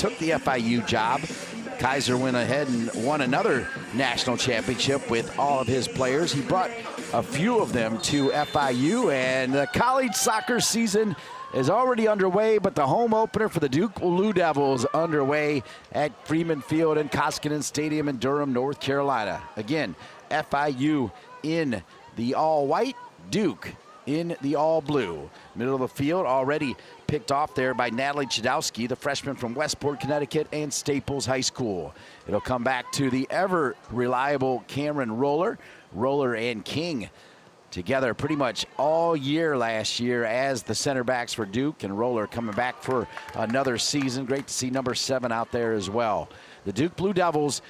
took the FIU job. Kaiser went ahead and won another national championship with all of his players. He brought a few of them to FIU, and the college soccer season is already underway, but the home opener for the Duke Blue Devils underway at Freeman Field and Koskinen Stadium in Durham, North Carolina. Again, FIU in the all-white, Duke in the all-blue. Middle of the field already picked off there by Natalie Chudowski, the freshman from Westport, Connecticut, and Staples High School. It'll come back to the ever-reliable Cameron Roller. Roller and King together pretty much all year last year as the center backs for Duke, and Roller coming back for another season. Great to see number 7 out there as well. The Duke Blue Devils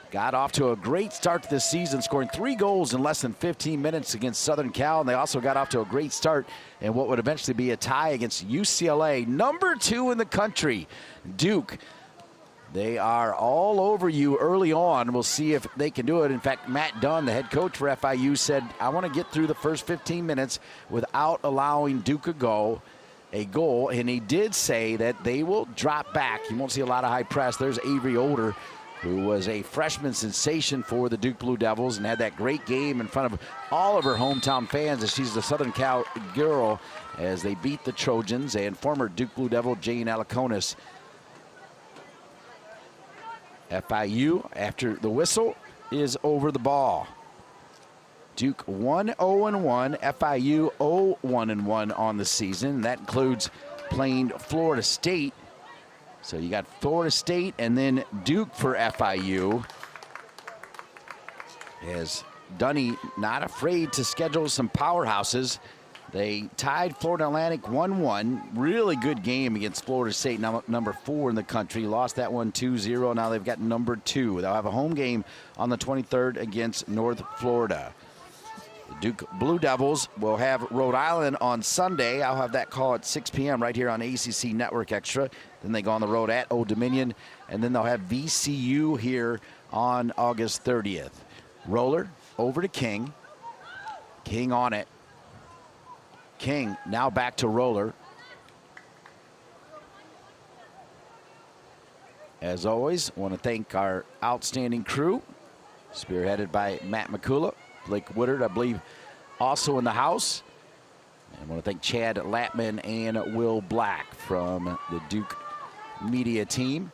got off to a great start to this season, scoring 3 goals in less than 15 minutes against Southern Cal, and they also got off to a great start in what would eventually be a tie against UCLA, number 2 in the country. Duke, they are all over you early on. We'll see if they can do it. In fact, Matt Dunn, the head coach for FIU, said, I want to get through the first 15 minutes without allowing Duke a goal, and he did say that they will drop back. You won't see a lot of high press. There's Avery Older, who was a freshman sensation for the Duke Blue Devils and had that great game in front of all of her hometown fans, as she's the Southern Cal girl, as they beat the Trojans, and former Duke Blue Devil Jane Alaconis. FIU, after the whistle, is over the ball. Duke 1-0-1, FIU 0-1-1 on the season. That includes playing Florida State. So you got Florida State and then Duke for FIU. As Dunny not afraid to schedule some powerhouses. They tied Florida Atlantic 1-1. Really good game against Florida State, number 4 in the country. Lost that one 2-0. Now they've got number 2. They'll have a home game on the 23rd against North Florida. The Duke Blue Devils will have Rhode Island on Sunday. I'll have that call at 6 p.m. right here on ACC Network Extra. Then they go on the road at Old Dominion, and then they'll have VCU here on August 30th. Roller over to King. King on it. King now back to Roller. As always, I want to thank our outstanding crew, spearheaded by Matt McCullough, Blake Woodard, I believe, also in the house. And I want to thank Chad Latman and Will Black from the Duke media team.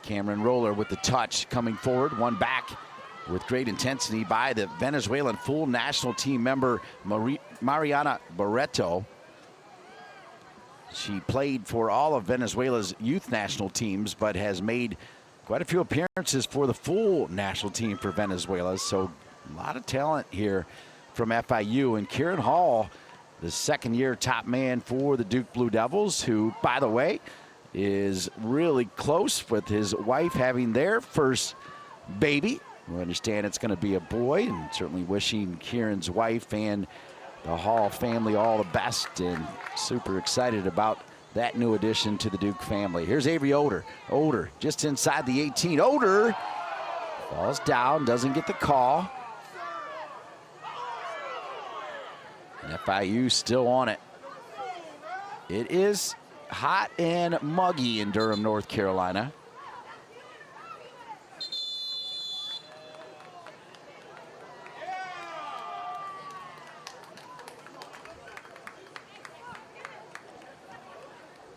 Cameron Roller with the touch coming forward, one back with great intensity by the Venezuelan full national team member Mariana Barreto. She played for all of Venezuela's youth national teams, but has made quite a few appearances for the full national team for Venezuela. So a lot of talent here from FIU. And Kieran Hall, the second-year top man for the Duke Blue Devils, who, by the way, is really close with his wife having their first baby. We understand it's going to be a boy, and certainly wishing Kieran's wife and the Hall family all the best, and super excited about that new addition to the Duke family. Here's Avery Older. Older just inside the 18. Older falls down, doesn't get the call. And FIU still on it. It is hot and muggy in Durham, North Carolina.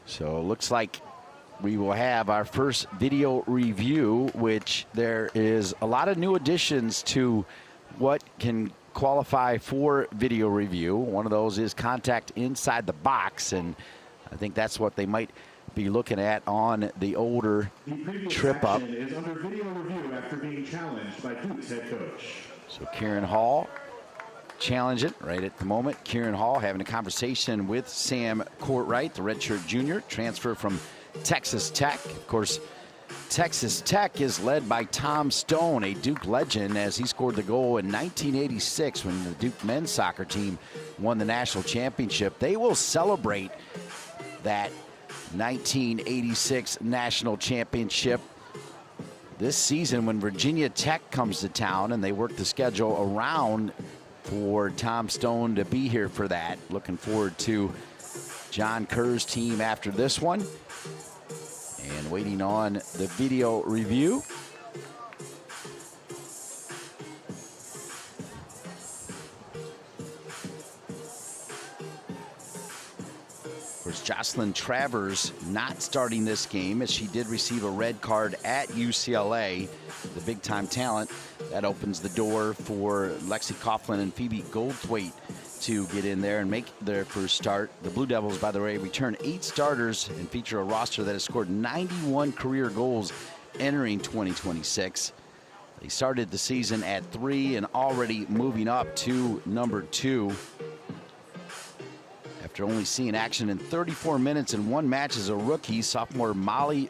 So it looks like we will have our first video review, which there is a lot of new additions to what can qualify for video review. One of those is contact inside the box, and I think that's what they might be looking at on the Older trip up. Is under video review after being challenged by Duke's head coach. So Kieran Hall challenging right at the moment. Kieran Hall having a conversation with Sam Courtright, the redshirt junior, transfer from Texas Tech. Of course, Texas Tech is led by Tom Stone, a Duke legend, as he scored the goal in 1986 when the Duke men's soccer team won the national championship. They will celebrate that 1986 national championship this season when Virginia Tech comes to town, and they work the schedule around for Tom Stone to be here for that. Looking forward to John Kerr's team after this one. And waiting on the video review. Of course, Jocelyn Travers not starting this game, as she did receive a red card at UCLA, the big-time talent. That opens the door for Lexi Coughlin and Phoebe Goldthwait to get in there and make their first start. The Blue Devils, by the way, return 8 starters and feature a roster that has scored 91 career goals entering 2026. They started the season at 3 and already moving up to number 2. After only seeing action in 34 minutes in 1 match as a rookie, sophomore Molly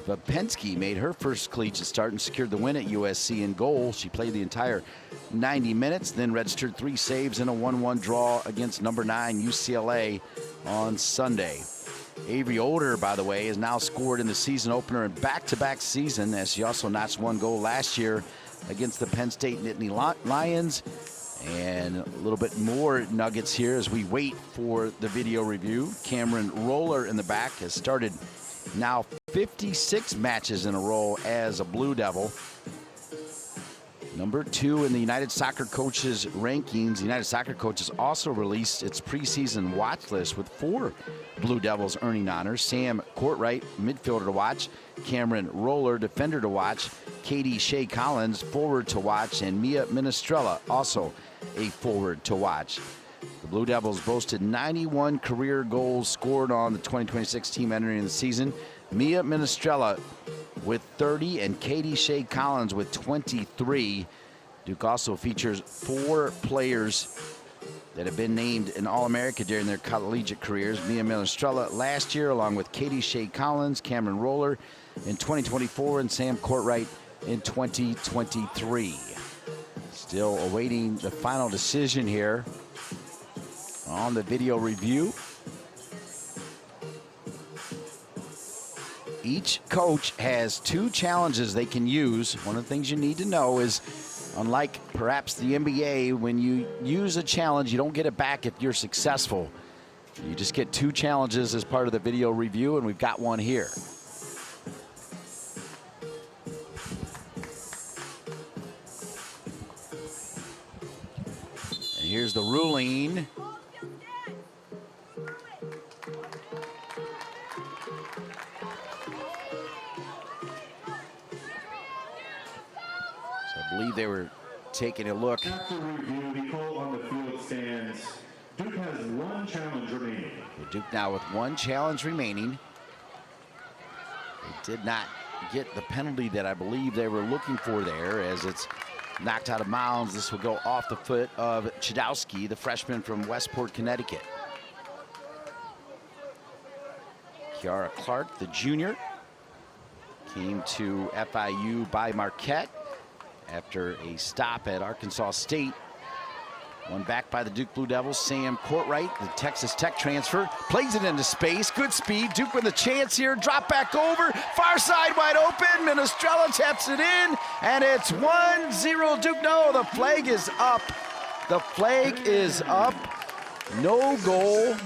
Vapensky made her first collegiate start and secured the win at USC in goal. She played the entire 90 minutes, then registered 3 saves in a 1-1 draw against number 9 UCLA on Sunday. Avery Older, by the way, has now scored in the season opener in back-to-back season, as she also notched 1 goal last year against the Penn State Nittany Lions. And a little bit more nuggets here as we wait for the video review. Cameron Roller in the back has started now 56 matches in a row as a Blue Devil. Number 2 in the United Soccer Coaches rankings. The United Soccer Coaches also released its preseason watch list with 4 Blue Devils earning honors. Sam Courtright, midfielder to watch. Cameron Roller, defender to watch. Katie Shea Collins, forward to watch. And Mia Minestrella, also a forward to watch. The Blue Devils boasted 91 career goals scored on the 2026 team entering the season. Mia Minestrella with 30 and Katie Shea Collins with 23. Duke also features 4 players that have been named an All-America during their collegiate careers. Mia Minestrella last year, along with Katie Shea Collins, Cameron Roller in 2024, and Sam Courtright in 2023. Still awaiting the final decision here on the video review. Each coach has 2 challenges they can use. One of the things you need to know is, unlike perhaps the NBA, when you use a challenge, you don't get it back if you're successful. You just get 2 challenges as part of the video review, and we've got one here. And here's the ruling. I believe they were taking a look. After review, the call on the field stands. Duke has 1 challenge remaining. Duke now with 1 challenge remaining. They did not get the penalty that I believe they were looking for there, as it's knocked out of bounds. This will go off the foot of Chudowski, the freshman from Westport, Connecticut. Kiara Clark, the junior, came to FIU by Marquette after a stop at Arkansas State. One back by the Duke Blue Devils. Sam Courtright, the Texas Tech transfer, plays it into space. Good speed. Duke with a chance here. Drop back over. Far side wide open. Minestrella taps it in, and it's 1-0 Duke. No, the flag is up. The flag is up. No goal.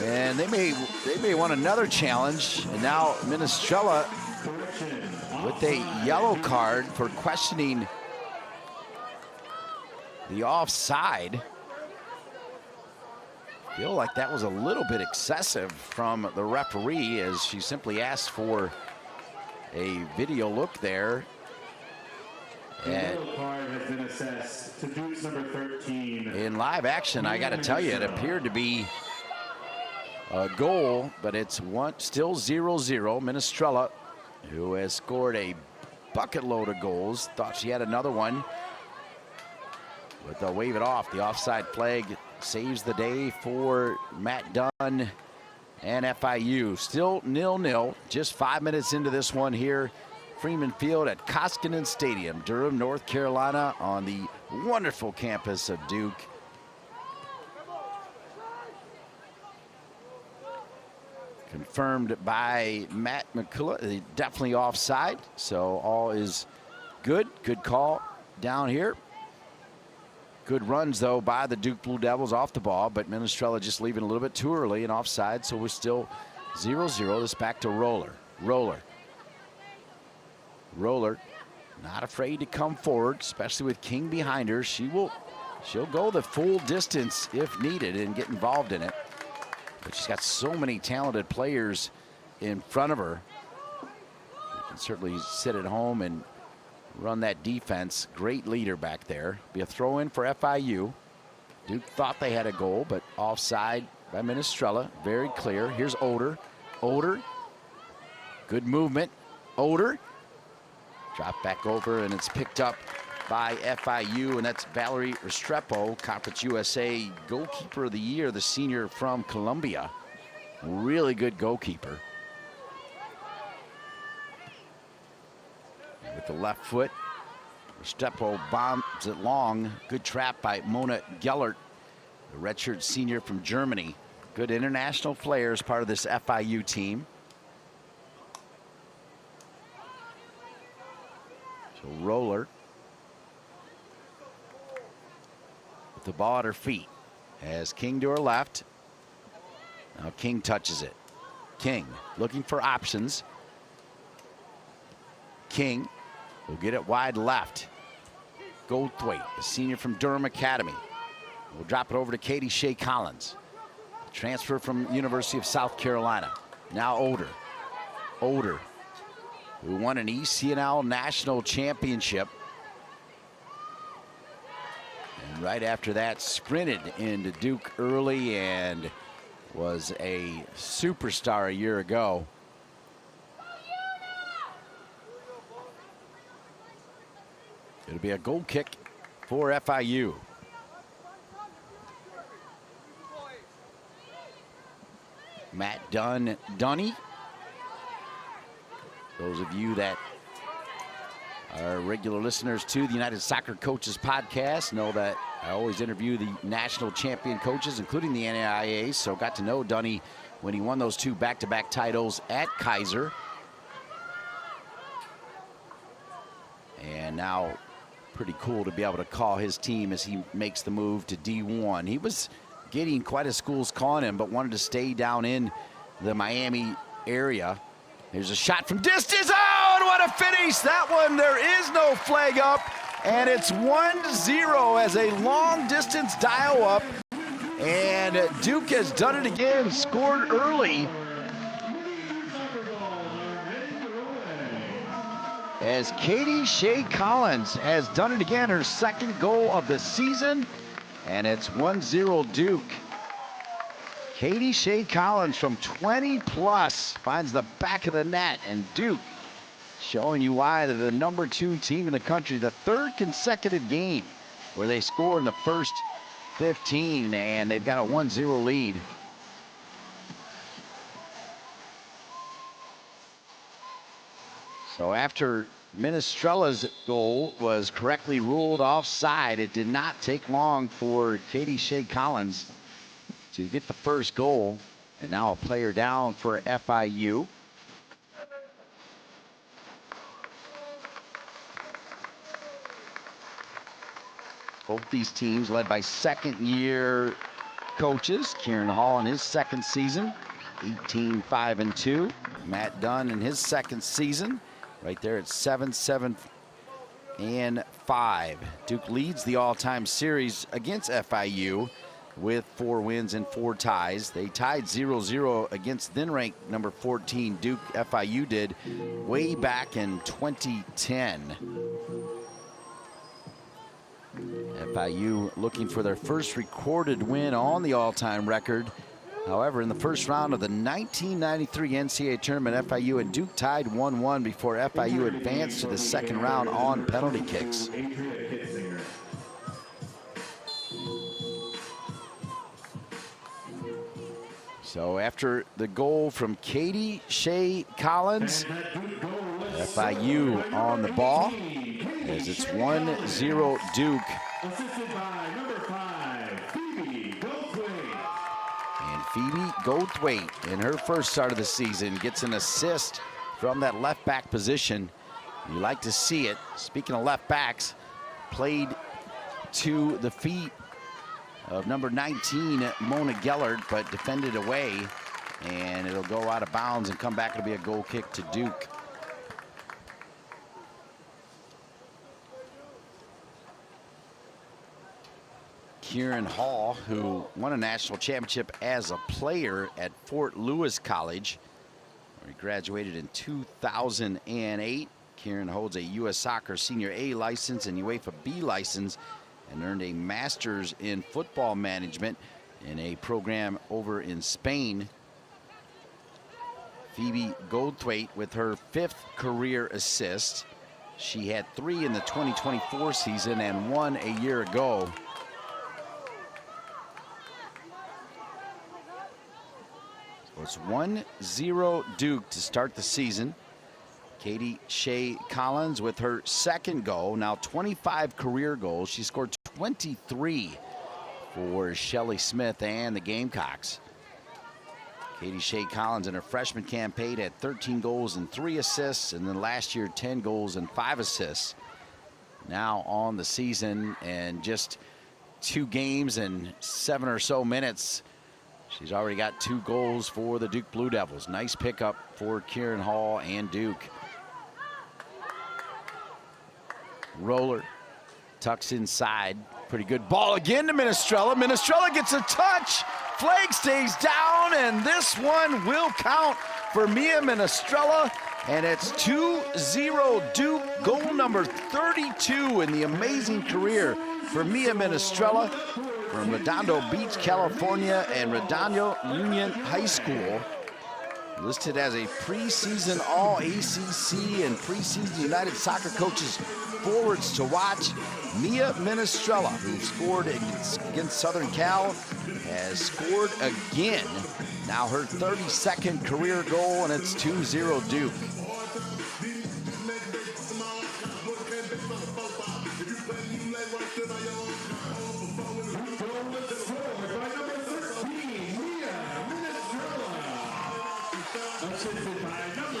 And they may want another challenge. And now Minestrella with a yellow card for questioning the offside. Feel like that was a little bit excessive from the referee, as she simply asked for a video look there. The yellow card has been assessed to Duke's number 13. In live action, I got to tell you, it appeared to be a goal, but it's still 0-0. Minestrella, who has scored a bucket load of goals, thought she had another one, but they'll wave it off. The offside flag saves the day for Matt Dunn and FIU. Still 0-0, just 5 minutes into this one here. Freeman Field at Koskinen Stadium, Durham, North Carolina, on the wonderful campus of Duke. Confirmed by Matt McCullough, definitely offside, so all is good. Good call down here. Good runs, though, by the Duke Blue Devils off the ball, but Minestrella just leaving a little bit too early and offside, so we're still 0-0. This back to Roller. Roller, not afraid to come forward, especially with King behind her. She'll go the full distance if needed and get involved in it. But she's got so many talented players in front of her. You can certainly sit at home and run that defense. Great leader back there. Be a throw in for FIU. Duke thought they had a goal, but offside by Minestrella. Very clear. Here's Oder. Good movement. Oder. Drop back over, and it's picked up by FIU, and that's Valerie Restrepo, Conference USA Goalkeeper of the Year, the senior from Columbia. Really good goalkeeper. And with the left foot, Restrepo bombs it long. Good trap by Mona Gellert, the redshirt senior from Germany. Good international players, part of this FIU team. So Roller with the ball at her feet. Has King to her left. Now King touches it. King looking for options. King will get it wide left. Goldthwaite, the senior from Durham Academy. We'll drop it over to Katie Shea Collins. Transfer from University of South Carolina. Now Oder, who won an ECNL national championship. And right after that, sprinted into Duke early and was a superstar a year ago. It'll be a goal kick for FIU. Matt Dunny. Those of you that are regular listeners to the United Soccer Coaches podcast know that I always interview the national champion coaches, including the NAIA, so got to know Dunny when he won those 2 back-to-back titles at Kaiser. And now pretty cool to be able to call his team as he makes the move to D1. He was getting quite a schools calling him, but wanted to stay down in the Miami area. There's a shot from distance. Oh, and what a finish. That one, there is no flag up. And it's 1-0 as a long distance dial up. And Duke has done it again, scored early. As Katie Shea Collins has done it again, her second goal of the season. And it's 1-0 Duke. Katie Shea Collins from 20 plus finds the back of the net, and Duke showing you why they're the #2 team in the country. The 3rd consecutive game where they score in the first 15, and they've got a 1-0 lead. So after Minestrella's goal was correctly ruled offside, it did not take long for Katie Shea Collins to get the first goal, and now a player down for FIU. Both these teams led by second-year coaches. Kieran Hall in his second season, 18-5-2. Matt Dunn in his second season, right there at 7-7-5. Duke leads the all-time series against FIU with 4 wins and 4 ties. They tied 0-0 against then-ranked number 14 Duke. FIU did way back in 2010. FIU looking for their first recorded win on the all-time record. However, in the first round of the 1993 NCAA tournament, FIU and Duke tied 1-1 before FIU advanced to the second round on penalty kicks. So after the goal from Katie Shea Collins, FIU on the ball as it's 1-0 Duke. Assisted by number 5, Phoebe Goldthwaite. And Phoebe Goldthwaite, in her first start of the season, gets an assist from that left back position. You like to see it. Speaking of left backs, played to the feet of number 19, Mona Gellert, but defended away. and it'll go out of bounds and come back. It'll be a goal kick to Duke. Kieran Hall, who won a national championship as a player at Fort Lewis College, where he graduated in 2008. Kieran holds a U.S. Soccer Senior A license and UEFA B license, and earned a master's in football management in a program over in Spain. Phoebe Goldthwait with her 5th career assist. She had 3 in the 2024 season and 1 a year ago. So it's 1-0 Duke to start the season. Katie Shea Collins with her 2nd goal, now 25 career goals. She scored 23 for Shelley Smith and the Gamecocks. Katie Shea Collins in her freshman campaign had 13 goals and 3 assists, and then last year 10 goals and 5 assists. Now on the season and just 2 games and 7 or so minutes, she's already got 2 goals for the Duke Blue Devils. Nice pickup for Kieran Hall and Duke. Roller tucks inside. Pretty good ball again to Minestrella. Minestrella gets a touch. Flag stays down, and this one will count for Mia Minestrella. And it's 2-0 Duke. Goal number 32 in the amazing career for Mia Minestrella from Redondo Beach, California, and Redondo Union High School. Listed as a preseason All-ACC and preseason United Soccer Coaches forwards to watch. Mia Minestrella, who scored against Southern Cal, has scored again. Now her 32nd career goal, and it's 2-0 Duke.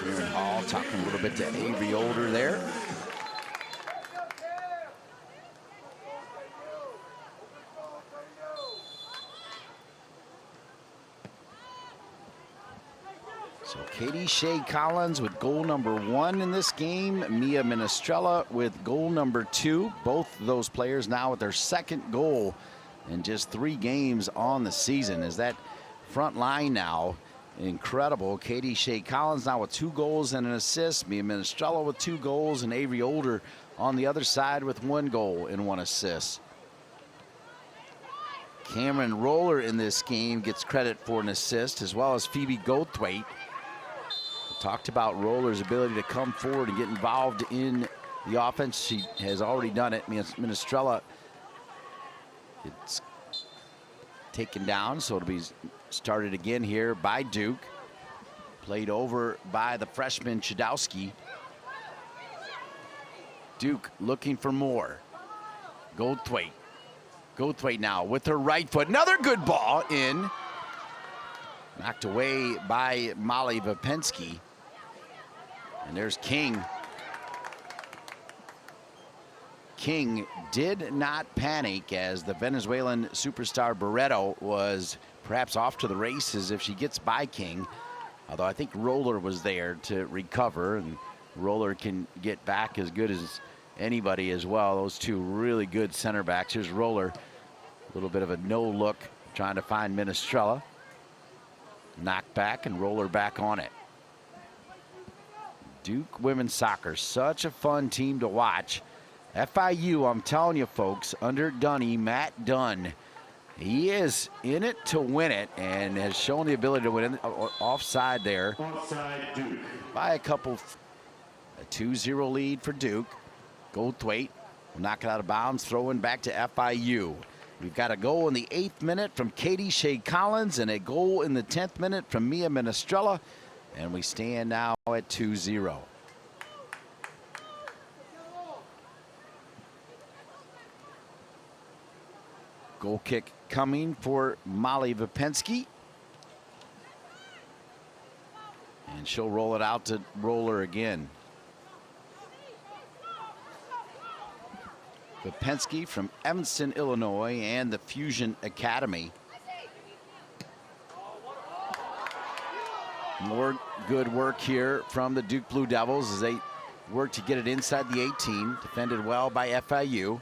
Kieran Hall talking a little bit to Avery Older there. So Katie Shea Collins with goal number 1 in this game. Mia Minestrella with goal number 2. Both of those players now with their 2nd goal in just 3 games on the season. Is that front line now incredible? Katie Shea Collins now with 2 goals and an assist. Mia Minestrella with 2 goals, and Avery Older on the other side with 1 goal and 1 assist. Cameron Roller in this game gets credit for an assist, as well as Phoebe Goldthwait. Talked about Roller's ability to come forward and get involved in the offense. She has already done it. Minestrella, it's taken down, so it'll be started again here by Duke. Played over by the freshman Chudowski. Duke looking for more. Goldthwait. Goldthwait now with her right foot. Another good ball in. Knocked away by Molly Vapensky. And there's King. King did not panic as the Venezuelan superstar Barreto was perhaps off to the races if she gets by King. Although I think Roller was there to recover, and Roller can get back as good as anybody as well. Those 2 really good center backs. Here's Roller. A little bit of a no look, trying to find Minestrella. Knocked back and Roller back on it. Duke women's soccer, such a fun team to watch. FIU, I'm telling you folks, under Dunny, Matt Dunn, he is in it to win it and has shown the ability to win it. Offside there. Offside Duke. By a couple. A 2-0 lead for Duke. Goldthwait will knock it out of bounds, throwing back to FIU. We've got a goal in the 8th minute from Katie Shea Collins and a goal in the 10th minute from Mia Minestrella. And we stand now at 2-0. Goal kick coming for Molly Vapensky. And she'll roll it out to Roller again. Vapensky from Evanston, Illinois, and the Fusion Academy. More good work here from the Duke Blue Devils as they work to get it inside the 18. Defended well by FIU.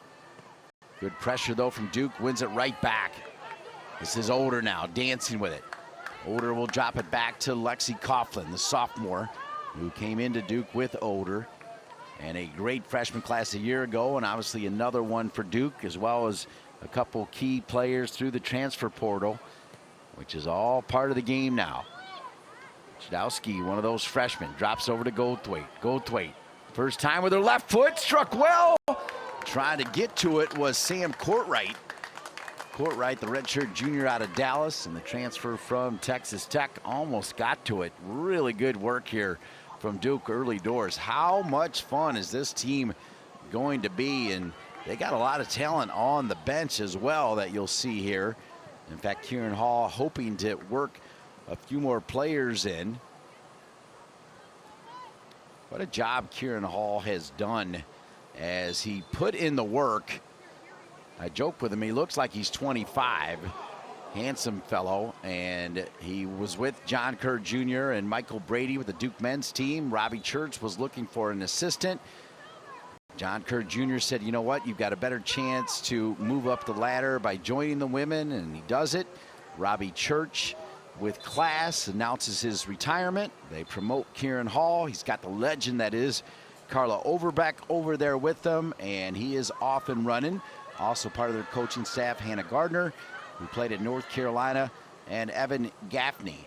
Good pressure, though, from Duke. Wins it right back. This is Older now, dancing with it. Older will drop it back to Lexi Coughlin, the sophomore, who came into Duke with Older. And a great freshman class a year ago, and obviously another one for Duke, as well as a couple key players through the transfer portal, which is all part of the game now. Chudowski, one of those freshmen, drops over to Goldthwaite. Goldthwaite, first time with her left foot, struck well. Trying to get to it was Sam Courtright. Courtright, the redshirt junior out of Dallas, and the transfer from Texas Tech, almost got to it. Really good work here from Duke early doors. How much fun is this team going to be? And they got a lot of talent on the bench as well that you'll see here. In fact, Kieran Hall hoping to work a few more players in. What a job Kieran Hall has done as he put in the work. I joke with him, he looks like he's 25. Handsome fellow, and he was with John Kerr Jr. and Michael Brady with the Duke men's team. Robbie Church was looking for an assistant. John Kerr Jr. said, you know what, you've got a better chance to move up the ladder by joining the women, and he does it. Robbie Church, with class, announces his retirement. They promote Kieran Hall. He's got the legend that is Carla Overbeck over there with them, and he is off and running. Also part of their coaching staff, Hannah Gardner, who played at North Carolina, and Evan Gaffney.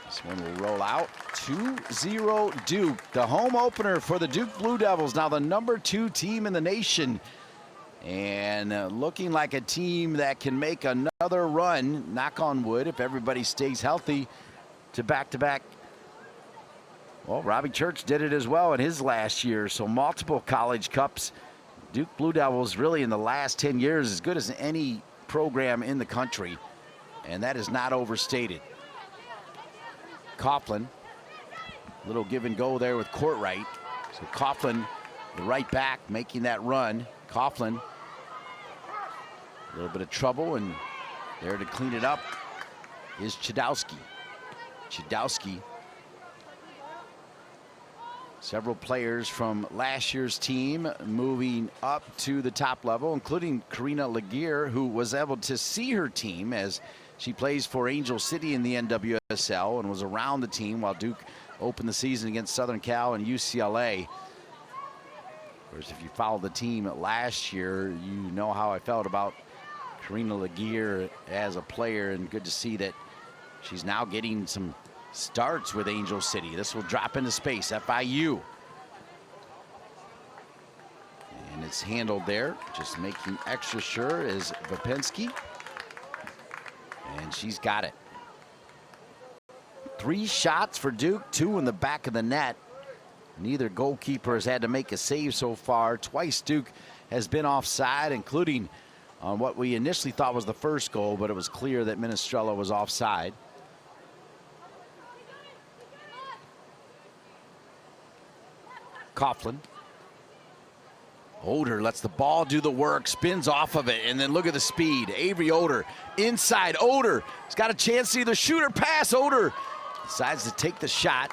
This one will roll out. 2-0 Duke, the home opener for the Duke Blue Devils, now the #2 team in the nation. And looking like a team that can make another run, knock on wood, if everybody stays healthy, to back-to-back. Well, Robbie Church did it as well in his last year, so multiple college cups. Duke Blue Devils really in the last 10 years as good as any program in the country, and that is not overstated. Coughlin, little give and go there with Courtright. So Coughlin, the right back, making that run. Coughlin, a little bit of trouble, and there to clean it up is Chudowski. Chudowski, several players from last year's team moving up to the top level, including Karina Laguerre, who was able to see her team as she plays for Angel City in the NWSL and was around the team while Duke opened the season against Southern Cal and UCLA. Of course, if you followed the team last year, you know how I felt about Karina Laguerre as a player, and good to see that she's now getting some starts with Angel City. This will drop into space, FIU. And it's handled there, just making extra sure is Vapinski. And she's got it. 3 shots for Duke, 2 in the back of the net. Neither goalkeeper has had to make a save so far. Twice Duke has been offside, including on what we initially thought was the first goal, but it was clear that Minestrella was offside. Coughlin. Older lets the ball do the work, spins off of it, and then look at the speed. Avery Older, inside. Older has got a chance to either shoot or pass. Older decides to take the shot,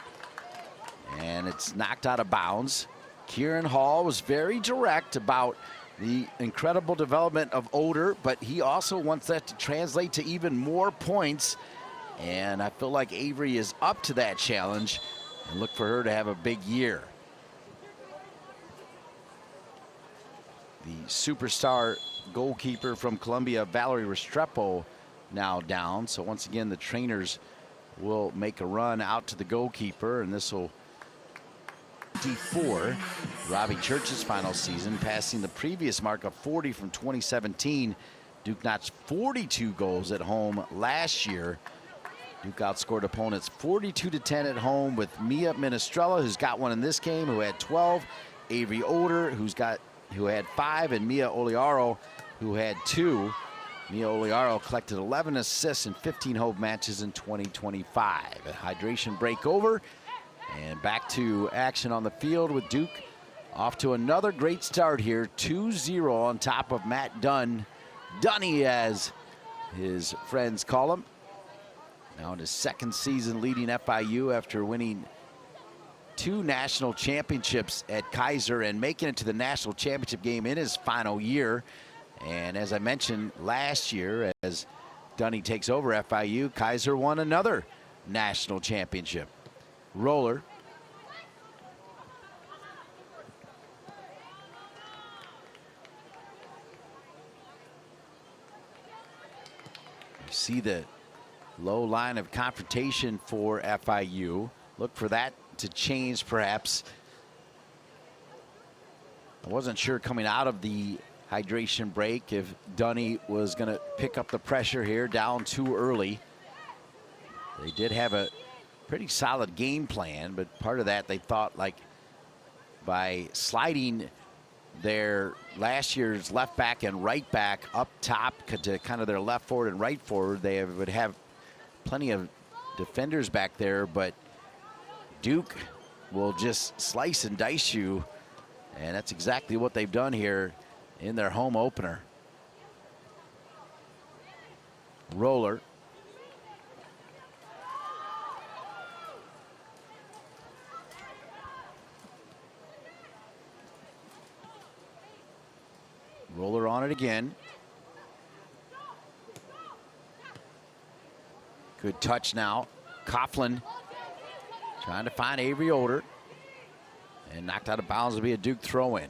and it's knocked out of bounds. Kieran Hall was very direct about the incredible development of Older, but he also wants that to translate to even more points, and I feel like Avery is up to that challenge, and look for her to have a big year. The superstar goalkeeper from Columbia, Valerie Restrepo, now down. So once again, the trainers will make a run out to the goalkeeper, and this will be for Robbie Church's final season, passing the previous mark of 40 from 2017. Duke notched 42 goals at home last year. Duke outscored opponents 42-10 at home with Mia Minestrella, who's got one in this game, who had 12. Avery Older, who had 5, and Mia Oliaro, who had 2. Mia Oliaro collected 11 assists in 15 home matches in 2025. A hydration break over, and back to action on the field with Duke off to another great start here. 2-0 on top of Matt Dunn. Dunny, as his friends call him. Now in his second season leading FIU after winning 2 national championships at Kaiser and making it to the national championship game in his final year. And as I mentioned last year, as Dunny takes over FIU, Kaiser won another national championship. Roller. You see the low line of confrontation for FIU. Look for that to change perhaps. I wasn't sure coming out of the hydration break if Dunny was going to pick up the pressure here down too early. They did have a pretty solid game plan, but part of that they thought, like, by sliding their last year's left back and right back up top to kind of their left forward and right forward, they would have plenty of defenders back there, but Duke will just slice and dice you, and that's exactly what they've done here in their home opener. Roller. Roller on it again. Good touch now. Coughlin trying to find Avery Older, and knocked out of bounds to be a Duke throw-in.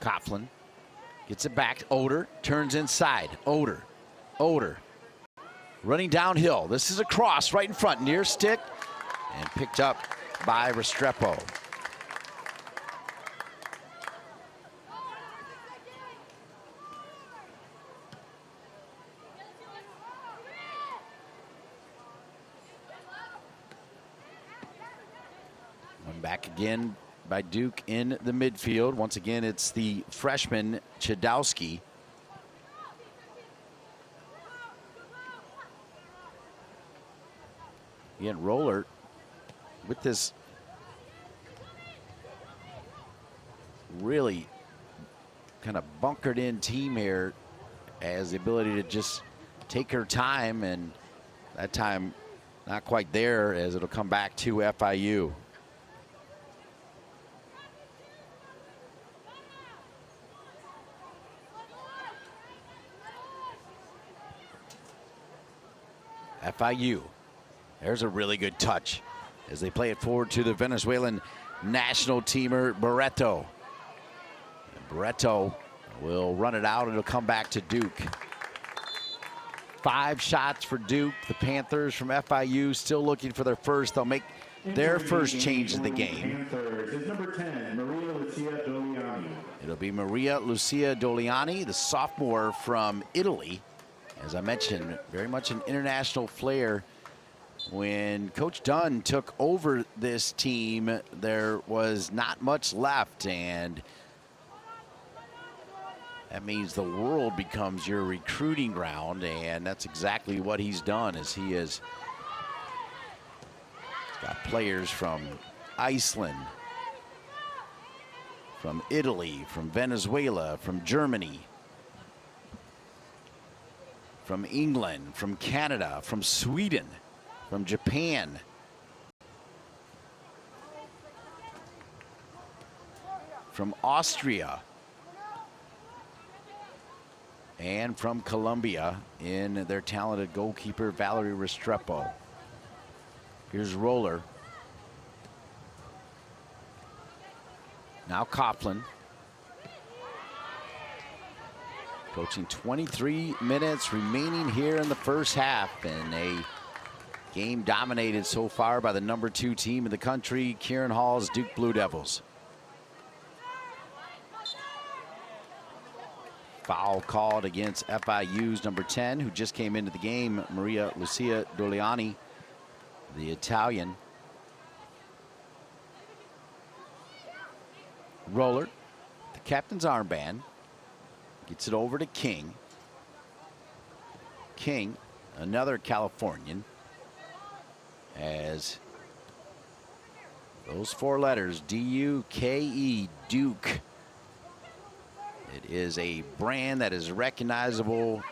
Coughlin gets it back. Oder turns inside. Oder running downhill. This is a cross right in front, near stick, and picked up by Restrepo. One back again by Duke in the midfield. Once again, it's the freshman Chudowski. Again, Roller with this really kind of bunkered in team here, has the ability to just take her time, and that time not quite there, as it'll come back to FIU. FIU. There's a really good touch as they play it forward to the Venezuelan national teamer, Barreto. And Barreto will run it out, and it'll come back to Duke. 5 shots for Duke. The Panthers from FIU still looking for their first. They'll make their first change in the game. Panthers is number 10, Maria Lucia Doliani. It'll be Maria Lucia Doliani, the sophomore from Italy. As I mentioned, very much an international flair. When Coach Dunn took over this team, there was not much left, and that means the world becomes your recruiting ground, and that's exactly what he's done, as he has got players from Iceland, from Italy, from Venezuela, from Germany, from England, from Canada, from Sweden, from Japan, from Austria, and from Colombia in their talented goalkeeper, Valerie Restrepo. Here's Roller. Now Coughlin. Approaching 23 minutes remaining here in the first half, and a game dominated so far by the number 2 team in the country, Kieran Hall's Duke Blue Devils. Foul called against FIU's number 10, who just came into the game, Maria Lucia Doliani, the Italian. Roller, the captain's armband, gets it over to King. King, another Californian, as Those 4 letters, D-U-K-E, Duke. It is a brand that is recognizable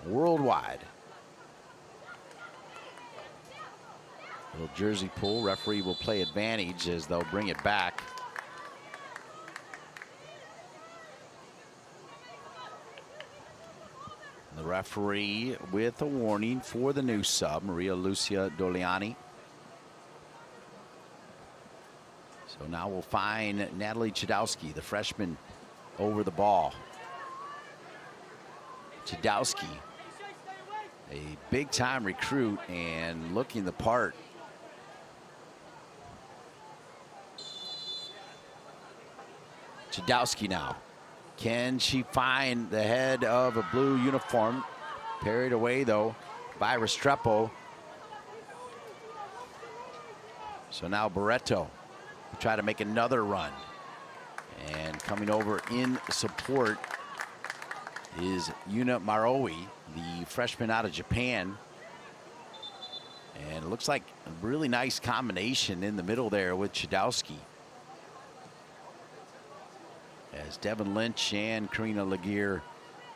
worldwide. Little jersey pull. Referee will play advantage as they'll bring it back. The referee with a warning for the new sub, Maria Lucia Doliani. So now we'll find Natalie Chudowski, the freshman, over the ball. Chudowski, a big-time recruit and looking the part. Chudowski now. Can she find the head of a blue uniform? Parried away, though, by Restrepo. So now Barreto will try to make another run. And coming over in support is Yuna Maroe, the freshman out of Japan. And it looks like a really nice combination in the middle there with Chudowski. As Devin Lynch and Karina Laguerre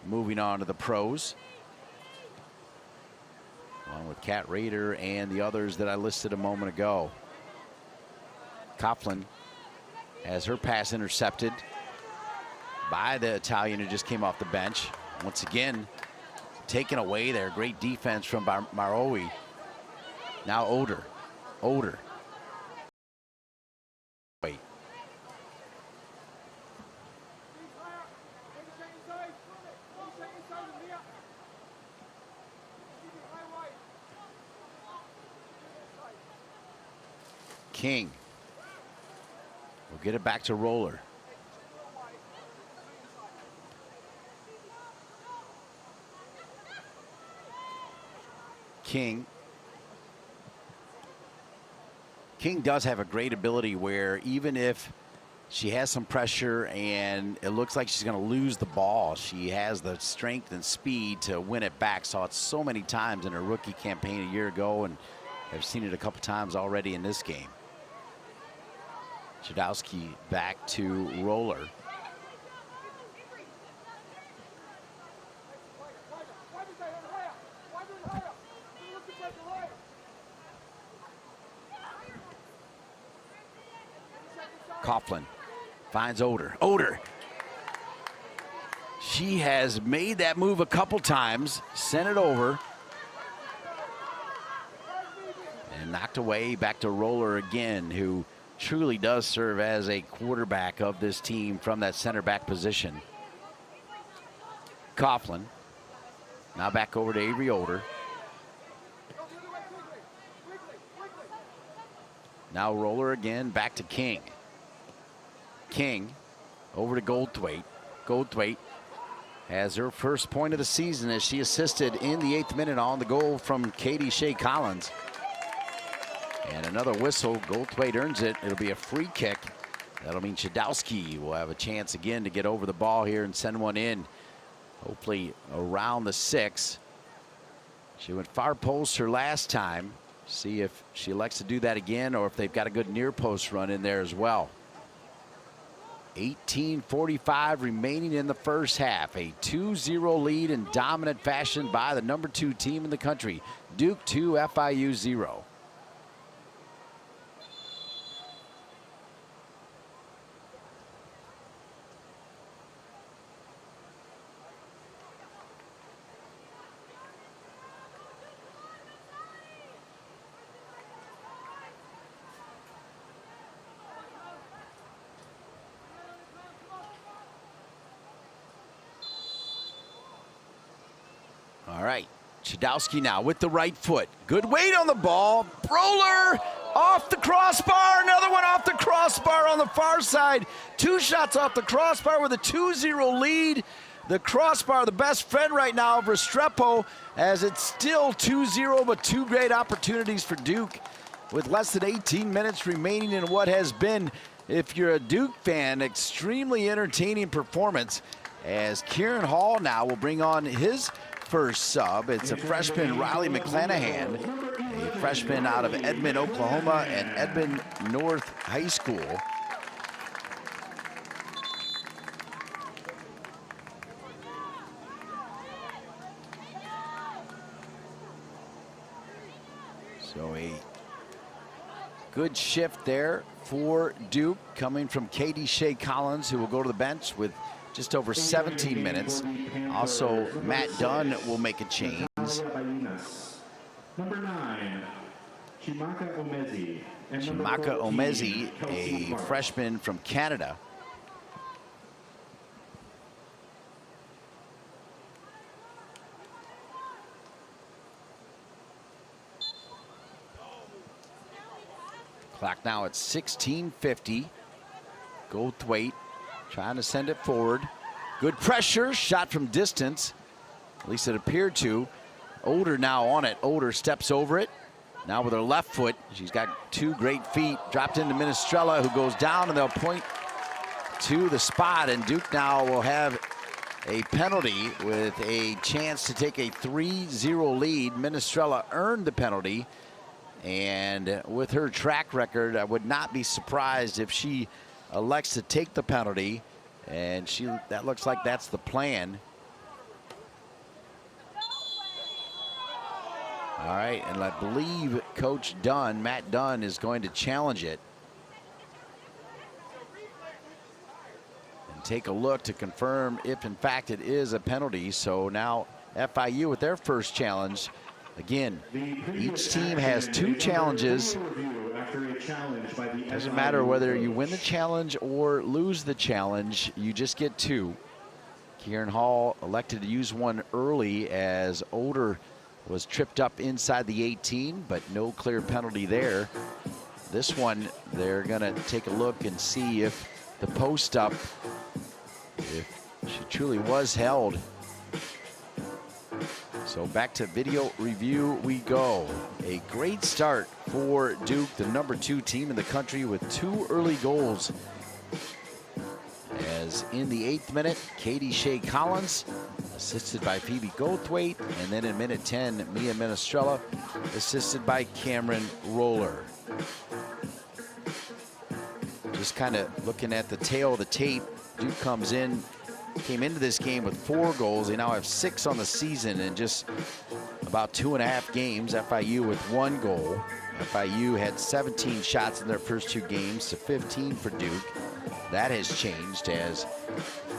moving on to the pros. Along with Kat Rader and the others that I listed a moment ago. Coughlin has her pass intercepted by the Italian who just came off the bench. Once again, taken away there. Great defense from Maroe. Now Oder. Wait. King. We'll get it back to Roller. King. King does have a great ability where even if she has some pressure and it looks like she's going to lose the ball, she has the strength and speed to win it back. Saw it so many times in her rookie campaign a year ago and have seen it a couple times already in this game. Chudowski back to Roller. Coughlin finds Oder. She has made that move a couple times, sent it over, and knocked away. Back to Roller again, who truly does serve as a quarterback of this team from that center back position. Coughlin now back over to Avery Oder. Now Roller again, back to King. King over to Goldthwaite. Goldthwaite has her first point of the season as she assisted in the 8th minute on the goal from Katie Shea Collins. And another whistle. Goldthwaite earns it. It'll be a free kick. That'll mean Chudowski will have a chance again to get over the ball here and send one in. Hopefully around the 6. She went far post her last time. See if she elects to do that again or if they've got a good near post run in there as well. 18:45 remaining in the first half. A 2-0 lead in dominant fashion by the number 2 team in the country. Duke 2, FIU 0. All right, Chudowski now with the right foot. Good weight on the ball. Roller off the crossbar. Another one off the crossbar on the far side. 2 shots off the crossbar with a 2-0 lead. The crossbar, the best friend right now of Restrepo, as it's still 2-0, but 2 great opportunities for Duke with less than 18 minutes remaining in what has been, if you're a Duke fan, extremely entertaining performance. As Kieran Hall now will bring on his first sub. It's a freshman, Riley McClanahan, a freshman out of Edmond, Oklahoma, and Edmond North High School. So a good shift there for Duke, coming from Katie Shea Collins, who will go to the bench with just over 17 minutes. Also, Matt Dunn will make a change. Number 9, Chimaka Omezi. Chimaka Omezi, a freshman from Canada. Clock now at 16:50. Goldthwaite trying to send it forward. Good pressure, shot from distance. At least it appeared to. Older now on it. Older steps over it. Now with her left foot, she's got two great feet. Dropped into Minestrella, who goes down, and they'll point to the spot. And Duke now will have a penalty with a chance to take a 3-0 lead. Minestrella earned the penalty. And with her track record, I would not be surprised if she elects to take the penalty. And that looks like that's the plan. All right, and I believe Coach Dunn, Matt Dunn, is going to challenge it. And take a look to confirm if, in fact, it is a penalty. So now FIU with their first challenge. Again, each team has two challenges. Doesn't matter whether you win the challenge or lose the challenge, you just get two. Kieran Hall elected to use one early as Older was tripped up inside the 18, but no clear penalty there. This one, they're gonna take a look and see if the post up, if she truly was held. So back to video review we go. A great start for Duke, the #2 team in the country, with two early goals. As in the 8th minute, Katie Shea Collins, assisted by Phoebe Goldthwaite, and then in minute 10, Mia Minestrella, assisted by Cameron Roller. Just kind of looking at the tail of the tape, Duke came into this game with 4 goals. They now have 6 on the season in just about 2.5 games. FIU with 1 goal. FIU had 17 shots in their first 2 games to 15 for Duke. That has changed as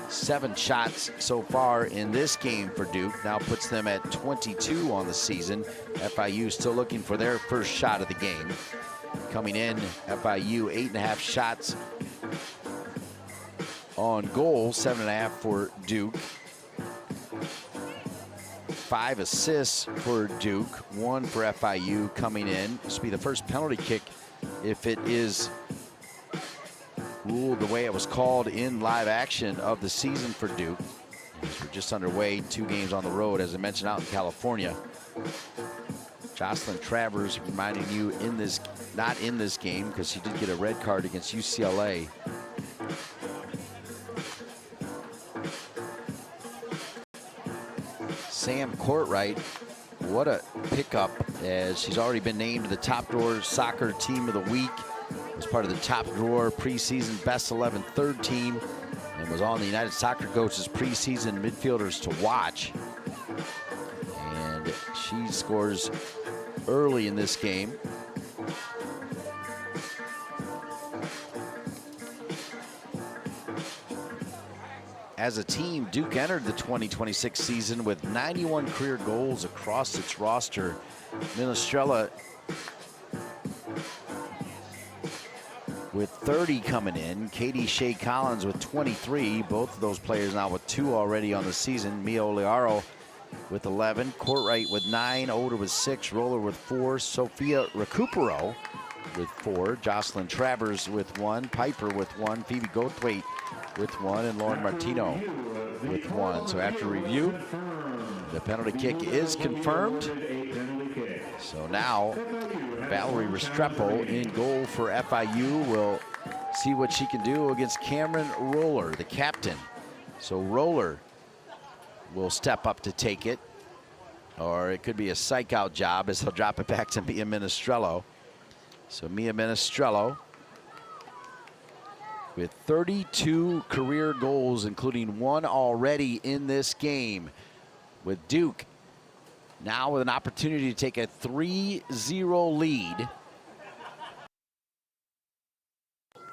7 shots so far in this game for Duke. Now puts them at 22 on the season. FIU still looking for their first shot of the game. Coming in, FIU 8.5 shots on goal, 7.5 for Duke. 5 assists for Duke, 1 for FIU coming in. This will be the first penalty kick if it is ruled the way it was called in live action of the season for Duke. We're just underway, 2 games on the road, as I mentioned, out in California. Jocelyn Travers reminding you not in this game, because she did get a red card against UCLA. Sam Courtright, what a pickup, as she's already been named the Top Drawer Soccer Team of the Week. Was part of the Top Drawer preseason Best 11 third team, and was on the United Soccer Coaches preseason midfielders to watch. And she scores early in this game. As a team, Duke entered the 2026 season with 91 career goals across its roster. Minestrella with 30 coming in. Katie Shea Collins with 23. Both of those players now with 2 already on the season. Mia Oliaro with 11. Courtright with 9. Older with 6. Roller with 4. Sophia Recupero with 4. Jocelyn Travers with 1. Piper with 1. Phoebe Goldthwaite with 1. And Lauren Martino with 1. So after review, the penalty kick is confirmed. So now Valerie Restrepo in goal for FIU. Will see what she can do against Cameron Roller, the captain. So Roller will step up to take it, or it could be a psych out job as he'll drop it back to Mia Minestrella. So Mia Minestrella with 32 career goals, including one already in this game, with Duke now with an opportunity to take a 3-0 lead.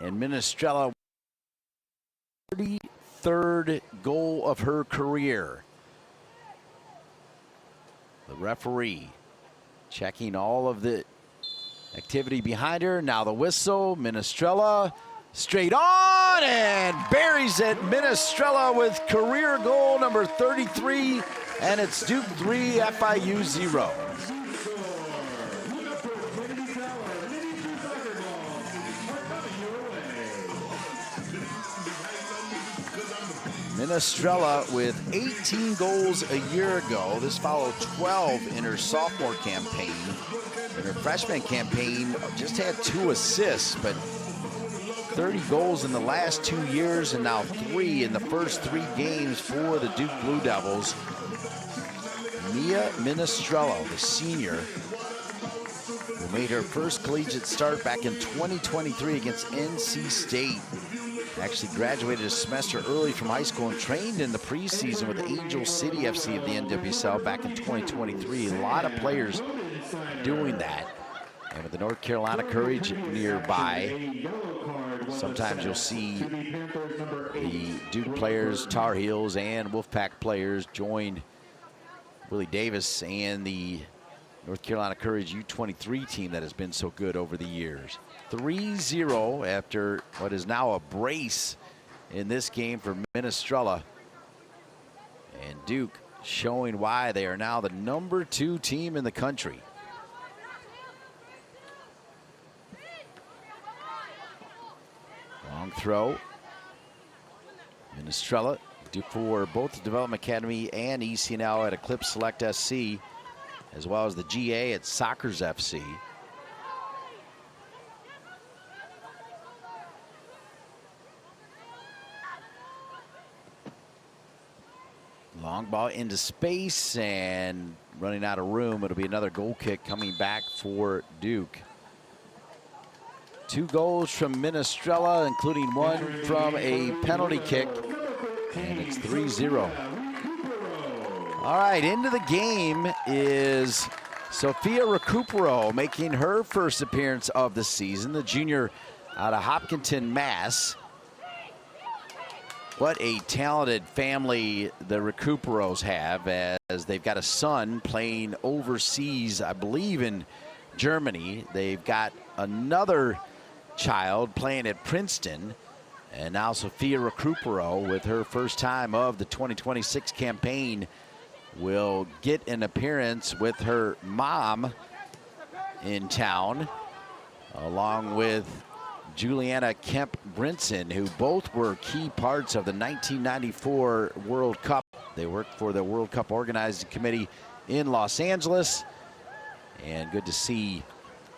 And Minestrella, 33rd goal of her career. The referee checking all of the activity behind her. Now the whistle. Minestrella straight on and buries it. Minestrella with career goal number 33, and it's Duke 3, FIU 0. Minestrella with 18 goals a year ago. This followed 12 in her sophomore campaign. In her freshman campaign, just had 2 assists, but 30 goals in the last 2 years, and now 3 in the first 3 games for the Duke Blue Devils. Mia Minestrella, the senior, who made her first collegiate start back in 2023 against NC State. Actually graduated a semester early from high school and trained in the preseason with Angel City FC of the NWSL back in 2023. A lot of players doing that. And with the North Carolina Courage nearby, sometimes you'll see the Duke players, Tar Heels, and Wolfpack players join Willie Davis and the North Carolina Courage U23 team that has been so good over the years. 3-0 after what is now a brace in this game for Minestrella. And Duke showing why they are now the number 2 team in the country. Long throw. Minestrella, Duke for both the Development Academy and ECNL at Eclipse Select SC, as well as the GA at Soccers FC. Long ball into space and running out of room. It'll be another goal kick coming back for Duke. 2 goals from Minestrella, including 1 from a penalty kick, and it's 3-0. All right, into the game is Sophia Recupero, making her first appearance of the season, the junior out of Hopkinton, Mass. What a talented family the Recuperos have, as they've got a son playing overseas, I believe in Germany. They've got another child playing at Princeton, and now Sophia Recupero, with her first time of the 2026 campaign, will get an appearance with her mom in town, along with Juliana Kemp-Brinson, who both were key parts of the 1994 World Cup. They worked for the World Cup Organizing Committee in Los Angeles. And good to see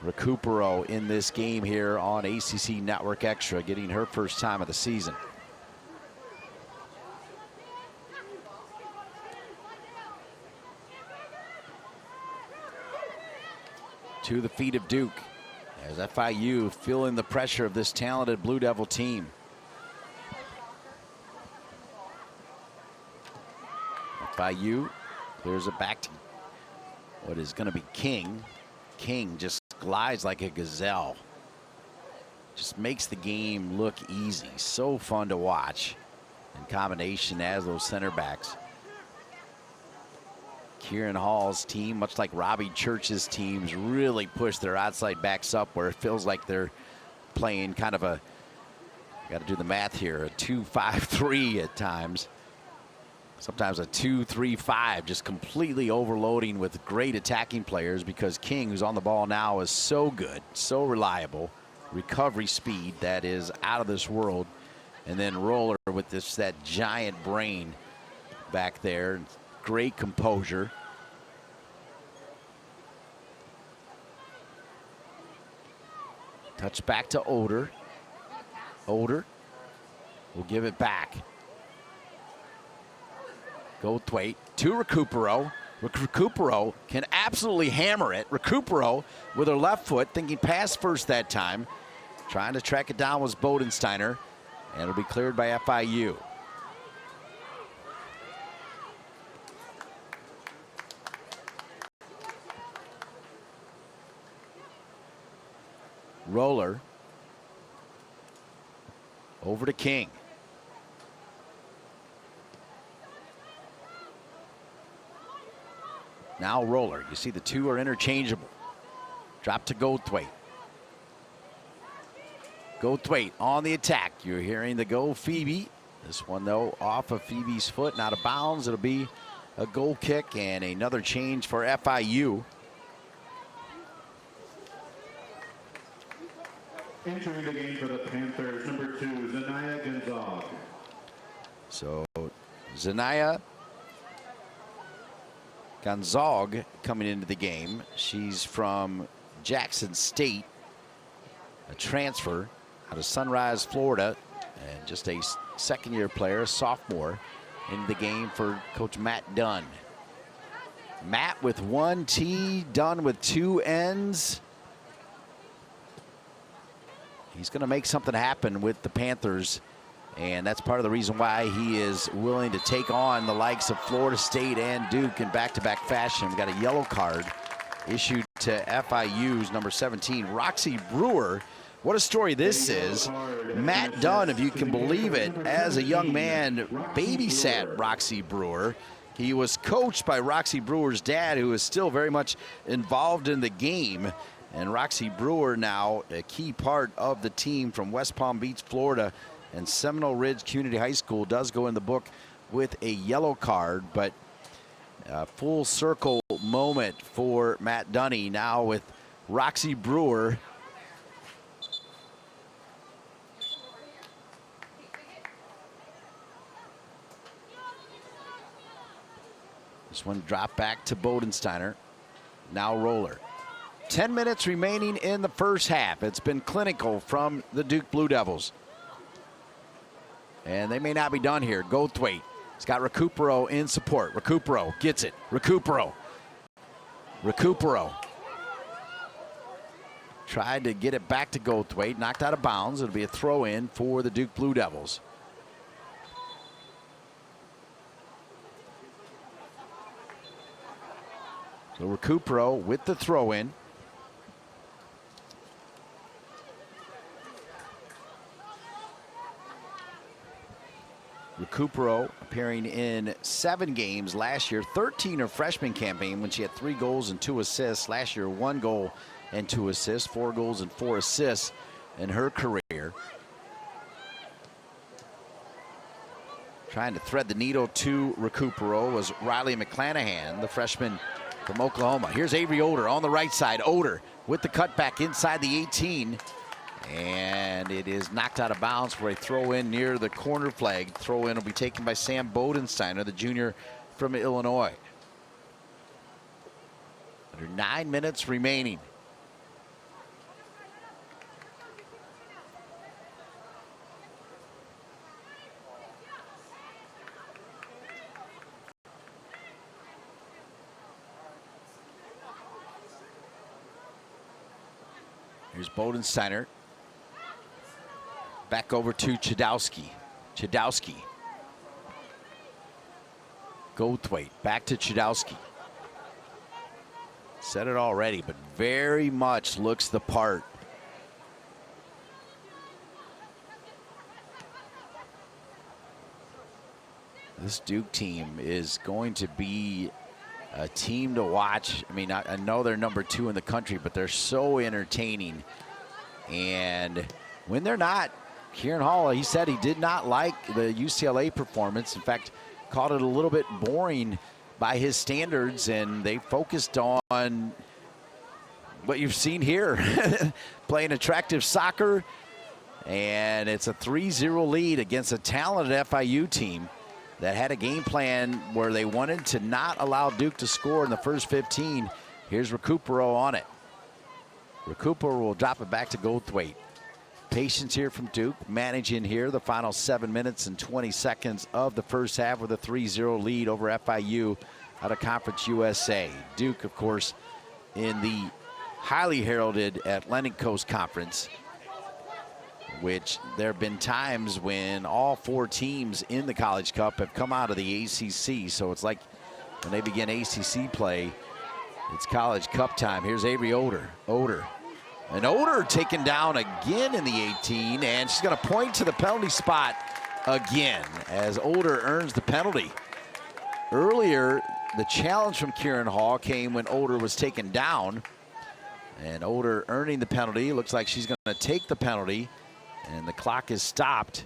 Recupero in this game here on ACC Network Extra, getting her first time of the season. To the feet of Duke, as FIU feeling the pressure of this talented Blue Devil team. FIU clears it back to what is going to be King. King just glides like a gazelle. Just makes the game look easy. So fun to watch in combination as those center backs. Kieran Hall's team, much like Robbie Church's teams, really push their outside backs up where it feels like they're playing kind of a, got to do the math here, a 2-5-3 at times. Sometimes a 2-3-5, just completely overloading with great attacking players, because King, who's on the ball now, is so good, so reliable. Recovery speed that is out of this world. And then Roller with that giant brain back there. Great composure. Touch back to Oder. Oder will give it back. Goldthwaite to Recupero. Recupero can absolutely hammer it. Recupero with her left foot, thinking pass first that time. Trying to track it down was Bodensteiner. And it'll be cleared by FIU. Roller over to King. Now Roller. You see the two are interchangeable. Drop to Goldthwaite. Goldthwaite on the attack. You're hearing the go Phoebe. This one, though, off of Phoebe's foot, not out of bounds. It'll be a goal kick and another change for FIU. Entering the game for the Panthers, number 2, Zanaya Gonzalez. So Zanaya Gonzalez coming into the game. She's from Jackson State, a transfer out of Sunrise, Florida, and just a second-year player, sophomore, in the game for Coach Matt Dunn. Matt with 1 T, Dunn with 2 N's. He's going to make something happen with the Panthers, and that's part of the reason why he is willing to take on the likes of Florida State and Duke in back-to-back fashion. We got a yellow card issued to FIU's number 17, Roxy Brewer. What a story this is. Matt Dunn, if you can believe it, as a young man, babysat Roxy Brewer. He was coached by Roxy Brewer's dad, who is still very much involved in the game. And Roxy Brewer now a key part of the team from West Palm Beach, Florida, and Seminole Ridge Community High School does go in the book with a yellow card, but a full circle moment for Matt Dunny now with Roxy Brewer. This one dropped back to Bodensteiner. Now Roller. 10 minutes remaining in the first half. It's been clinical from the Duke Blue Devils. And they may not be done here. Goldthwaite. He's got Recupero in support. Recupero gets it. Recupero. Tried to get it back to Goldthwaite. Knocked out of bounds. It'll be a throw in for the Duke Blue Devils. So Recupero with the throw in. Recupero appearing in 7 games last year, 13 her freshman campaign when she had 3 goals and 2 assists. Last year, 1 goal and 2 assists, 4 goals and 4 assists in her career. Trying to thread the needle to Recupero was Riley McClanahan, the freshman from Oklahoma. Here's Avery Oder on the right side. Oder with the cutback inside the 18. And it is knocked out of bounds for a throw-in near the corner flag. Throw-in will be taken by Sam Bodensteiner, the junior from Illinois. Under 9 minutes remaining. Here's Bodensteiner. Back over to Chudowski. Goldthwaite back to Chudowski. Said it already, but very much looks the part. This Duke team is going to be a team to watch. I mean, I know they're number 2 in the country, but they're so entertaining. And when they're not, Kieran Hall, he said he did not like the UCLA performance. In fact, called it a little bit boring by his standards, and they focused on what you've seen here, playing attractive soccer, and it's a 3-0 lead against a talented FIU team that had a game plan where they wanted to not allow Duke to score in the first 15. Here's Recupero on it. Recupero will drop it back to Goldthwaite. Patience here from Duke, managing here the final 7 minutes and 20 seconds of the first half with a 3-0 lead over FIU out of Conference USA. Duke, of course, in the highly heralded Atlantic Coast Conference. which there have been times when all 4 teams in the College Cup have come out of the ACC. So it's like when they begin ACC play, it's College Cup time. Here's Avery Oder. And Oder taken down again in the 18, and she's going to point to the penalty spot again as Oder earns the penalty. Earlier, the challenge from Kieran Hall came when Oder was taken down, and Oder earning the penalty. Looks like she's going to take the penalty, and the clock is stopped.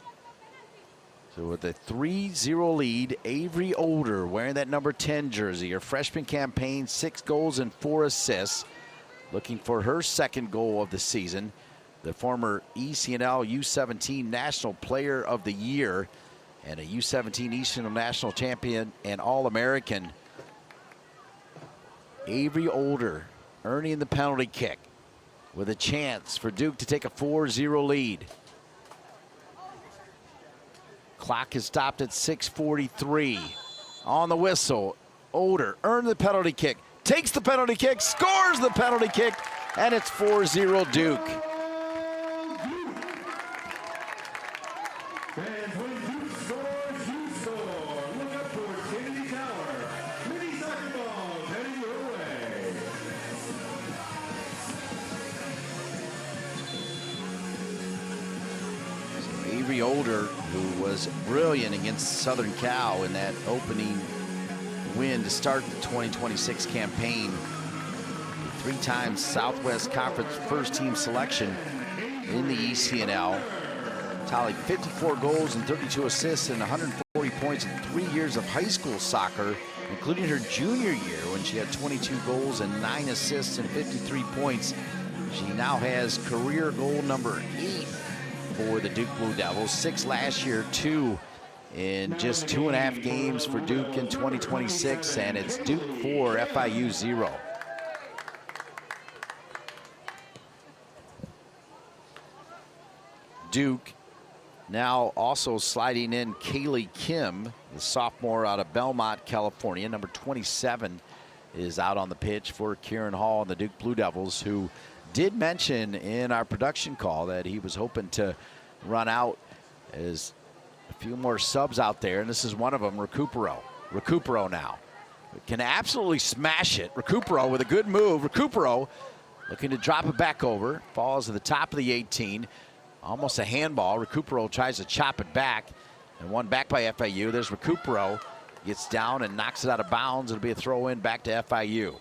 So with a 3-0 lead, Avery Oder wearing that number 10 jersey. Her freshman campaign, 6 goals and 4 assists. Looking for her second goal of the season. The former ECNL U17 National Player of the Year and a U17 ECNL National Champion and All-American. Avery Oder earning the penalty kick with a chance for Duke to take a 4-0 lead. Clock is stopped at 6:43. On the whistle, Oder earned the penalty kick, takes the penalty kick, scores the penalty kick, and it's 4-0 Duke. And when Duke scores, you score. Look up for Kennedy Tower. Mini soccer balls heading your way. Avery Oder, who was brilliant against Southern Cal in that opening win to start the 2026 campaign. A 3-time Southwest Conference first-team selection in the ECNL. Tallied 54 goals and 32 assists and 140 points in 3 years of high school soccer, including her junior year when she had 22 goals and 9 assists and 53 points. She now has career goal number 8 for the Duke Blue Devils. 6 last year, 2 in just 2.5 games for Duke in 2026, and it's Duke 4, FIU 0. Duke now also sliding in Kaylee Kim, the sophomore out of Belmont, California. Number 27 is out on the pitch for Kieran Hall and the Duke Blue Devils, who did mention in our production call that he was hoping to run out as a few more subs out there, and this is one of them, Recupero now. Can absolutely smash it. Recupero with a good move. Recupero looking to drop it back over. Falls to the top of the 18. Almost a handball. Recupero tries to chop it back, and one back by FIU. There's Recupero. Gets down and knocks it out of bounds. It'll be a throw in back to FIU.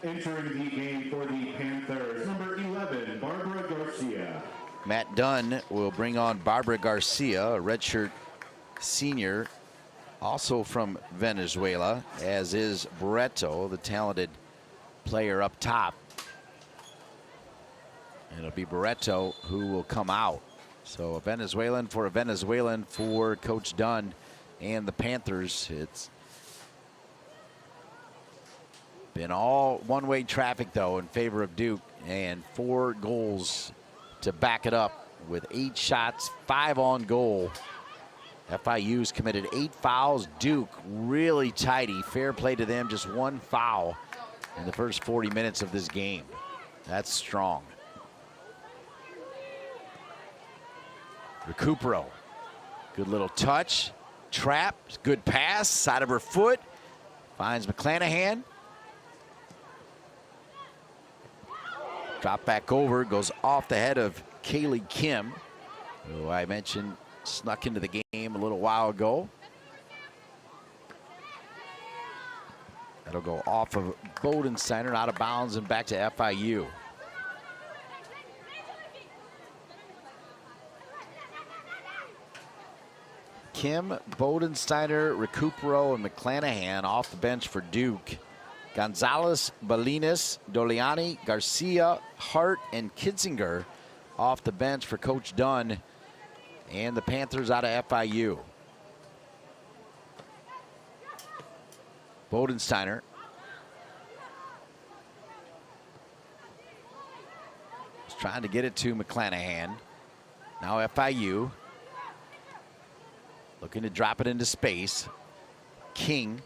Entering the game for the Panthers, number 11, Barbara Garcia. Matt Dunn will bring on Barbara Garcia, a redshirt senior, also from Venezuela, as is Barreto, the talented player up top. And it'll be Barreto who will come out. So a Venezuelan for Coach Dunn and the Panthers. It's been all one-way traffic, though, in favor of Duke, and 4 goals to back it up with 8 shots, 5 on goal. FIU's committed 8 fouls. Duke really tidy. Fair play to them, just 1 foul in the first 40 minutes of this game. That's strong. Recupero, good little touch, trap, good pass, side of her foot, finds McClanahan. Drop back over, goes off the head of Kaylee Kim, who I mentioned snuck into the game a little while ago. That'll go off of Bodensteiner, out of bounds and back to FIU. Kim, Bodensteiner, Recupero, and McClanahan off the bench for Duke. Gonzalez, Balinas, Doliani, Garcia, Hart, and Kitzinger off the bench for Coach Dunn and the Panthers out of FIU. Bodensteiner. Was trying to get it to McClanahan. Now FIU. Looking to drop it into space. King.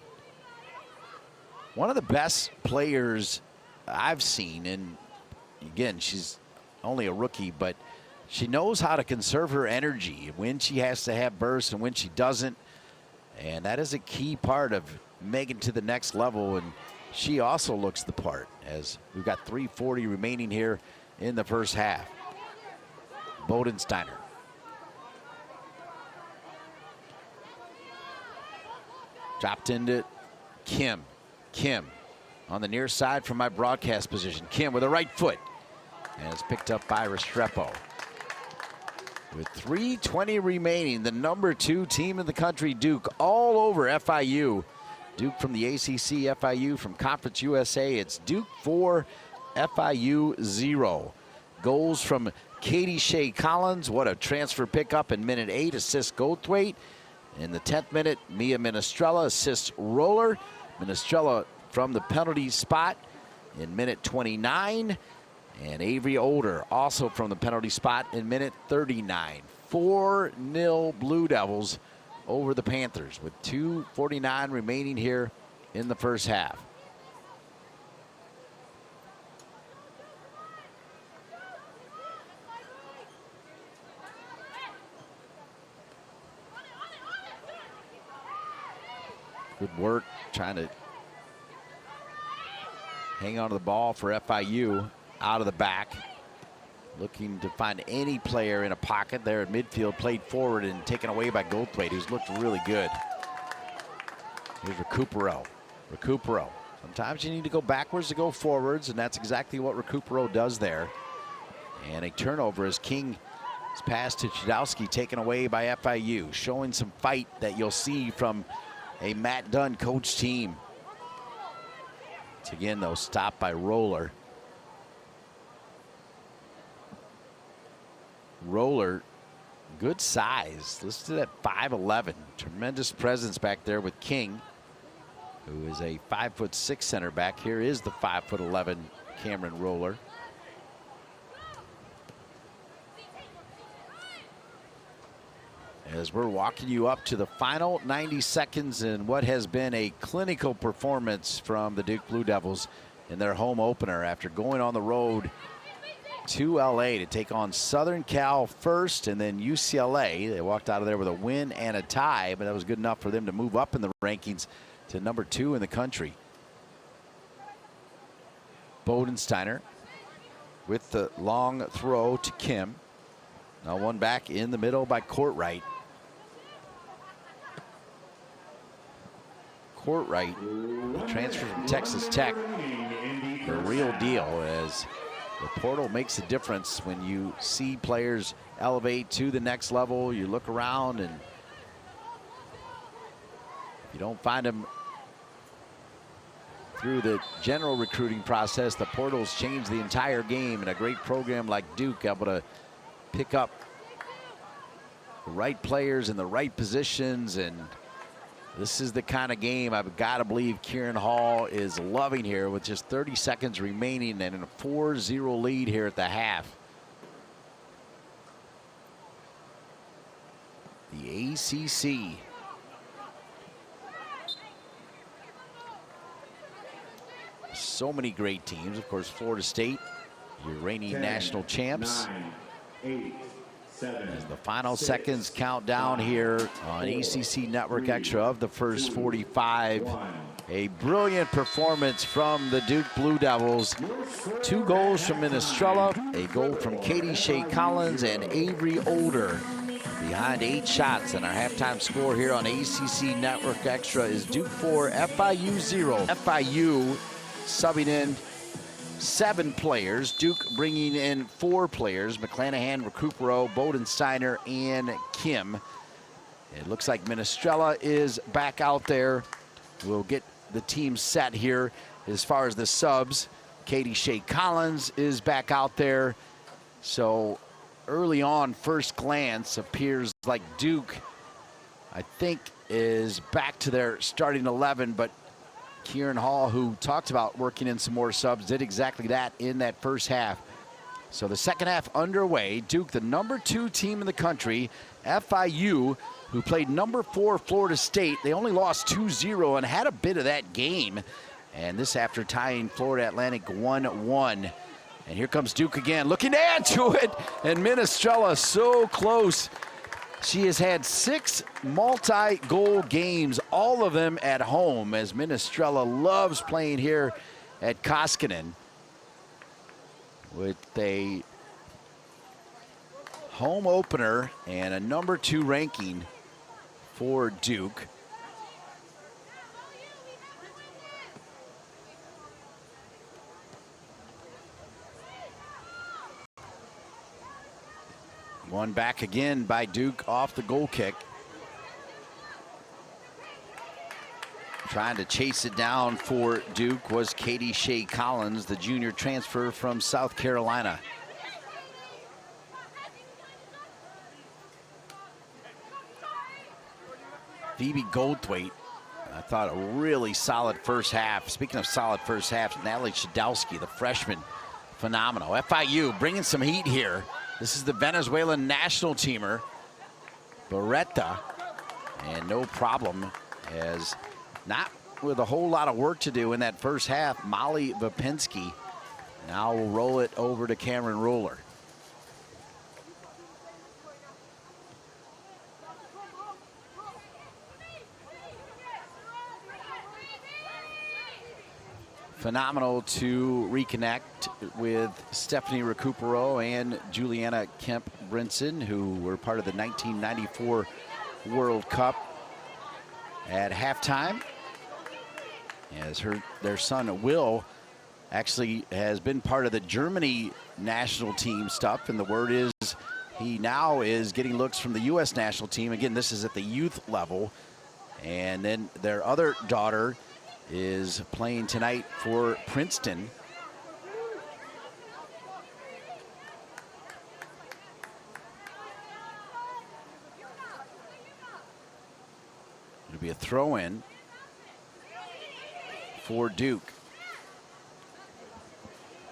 one of the best players I've seen, and again, she's only a rookie, but she knows how to conserve her energy when she has to have bursts and when she doesn't. And that is a key part of making to the next level. And she also looks the part, as we've got 3:40 remaining here in the first half. Bodensteiner. Dropped into Kim. Kim on the near side from my broadcast position. Kim with a right foot. And it's picked up by Restrepo. With 3:20 remaining, the number 2 team in the country, Duke, all over FIU. Duke from the ACC, FIU from Conference USA. It's Duke 4, FIU 0. Goals from Katie Shea Collins. What a transfer pickup in minute 8. Assists Goldthwaite. In the 10th minute, Mia Minestrella assists Roller. Minestrella from the penalty spot in minute 29. And Avery Older also from the penalty spot in minute 39. 4-0 Blue Devils over the Panthers with 2:49 remaining here in the first half. Good work trying to hang on to the ball for FIU. Out of the back, looking to find any player in a pocket there at midfield, played forward and taken away by Goldthwaite, who's looked really good. Here's Recupero. Recupero. Sometimes you need to go backwards to go forwards, and that's exactly what Recupero does there. And a turnover as King's pass to Chudowski taken away by FIU, showing some fight that you'll see from a Matt Dunn coach team. It's again, though, stopped by Roller. Roller, good size, listed at 5'11". Tremendous presence back there with King, who is a 5'6" center back. Here is the 5'11" Cameron Roller. As we're walking you up to the final 90 seconds in what has been a clinical performance from the Duke Blue Devils in their home opener after going on the road to LA to take on Southern Cal first and then UCLA. They walked out of there with a win and a tie, but that was good enough for them to move up in the rankings to number 2 in the country. Bodensteiner with the long throw to Kim. Now one back in the middle by Courtwright. Courtwright, the transfer from Texas Tech, the real deal, as the portal makes a difference when you see players elevate to the next level. You look around and if you don't find them through the general recruiting process, the portals change the entire game, and a great program like Duke able to pick up the right players in the right positions. And this is the kind of game I've got to believe Kieran Hall is loving here with just 30 seconds remaining and in a 4-0 lead here at the half. The ACC. So many great teams. Of course, Florida State, your reigning 10, national champs. 9, 8, 7, As the final 6, seconds count down 5, here on 4, ACC Network 3, Extra of the first 45. 1. A brilliant performance from the Duke Blue Devils. 2 goals from Minestrella, a goal from Katie Shea Collins and Avery Older. Behind 8 shots, and our halftime score here on ACC Network Extra is Duke 4, FIU 0. FIU subbing in 7 players. Duke bringing in 4 players. McClanahan, Recupero, Bodensteiner, and Kim. It looks like Minestrella is back out there. We'll get the team set here as far as the subs. Katie Shea Collins is back out there. So early on, first glance, appears like Duke, I think, is back to their starting 11, but Kieran Hall, who talked about working in some more subs, did exactly that in that first half. So the second half underway. Duke, the number 2 team in the country. FIU, who played number 4 Florida State. They only lost 2-0 and had a bit of that game And this after tying Florida Atlantic 1-1. And here comes Duke again, looking to add to it. And Minestrella so close. She has had 6 multi-goal games, all of them at home, as Minestrella loves playing here at Koskinen with a home opener and a number 2 ranking for Duke. One back again by Duke off the goal kick. Trying to chase it down for Duke was Katie Shea Collins, the junior transfer from South Carolina. Phoebe Goldthwait, I thought a really solid first half. Speaking of solid first half, Natalie Shadowski, the freshman, phenomenal. FIU bringing some heat here. This is the Venezuelan national teamer, Beretta, and no problem, as not with a whole lot of work to do in that first half. Molly Vapinski now will roll it over to Cameron Roller. Phenomenal to reconnect with Stephanie Recupero and Juliana Kemp-Brinson, who were part of the 1994 World Cup at halftime. As their son Will actually has been part of the Germany national team stuff, and the word is he now is getting looks from the U.S. national team. Again, this is at the youth level. And then their other daughter is playing tonight for Princeton. It'll be a throw-in for Duke.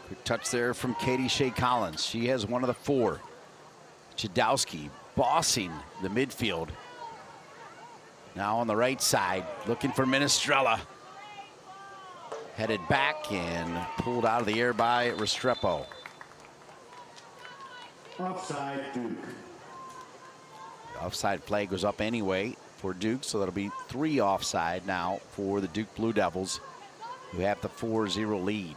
Quick touch there from Katie Shea Collins. She has one of the 4. Chadowski bossing the midfield. Now on the right side, looking for Minestrella. Headed back and pulled out of the air by Restrepo. Offside, Duke. The offside flag goes up anyway for Duke, so that'll be 3 offside now for the Duke Blue Devils, who have the 4-0 lead.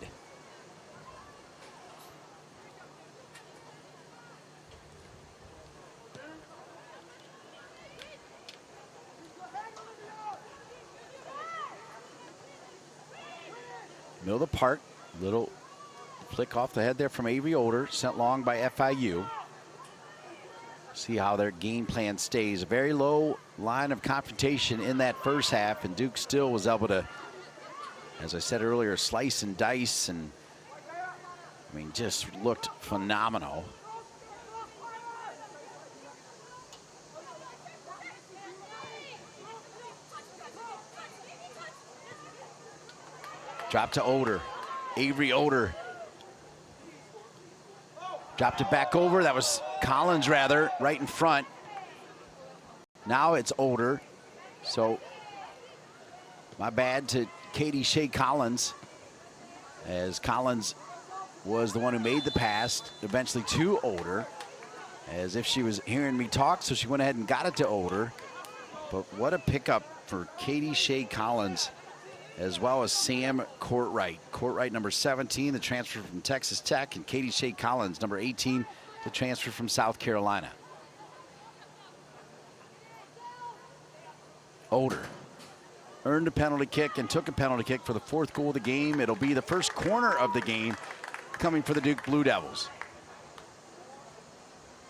Middle of the park, little flick off the head there from Avery Older, sent long by FIU. See how their game plan stays. A very low line of confrontation in that first half, and Duke still was able to, as I said earlier, slice and dice, and I mean, just looked phenomenal. Drop to Older. Avery Older. Dropped it back over. That was Collins, rather, right in front. Now it's Older. So, my bad to Katie Shea Collins, as Collins was the one who made the pass, eventually to Older, as if she was hearing me talk, so she went ahead and got it to Older. But what a pickup for Katie Shea Collins, as well as Sam Courtwright. Courtwright, number 17, the transfer from Texas Tech, and Katie Shea Collins, number 18, the transfer from South Carolina. Older earned a penalty kick and took a penalty kick for the 4th goal of the game. It'll be the first corner of the game coming for the Duke Blue Devils.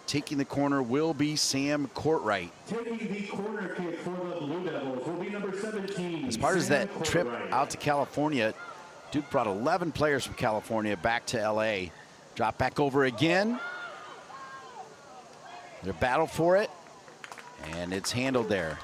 Taking the corner will be Sam Courtwright. Taking the corner kick for the Blue Devils will be number 17. As part of Sam that trip Courtwright. out to California, Duke brought 11 players from California back to LA. Drop back over again. Their battle for it, and it's handled there.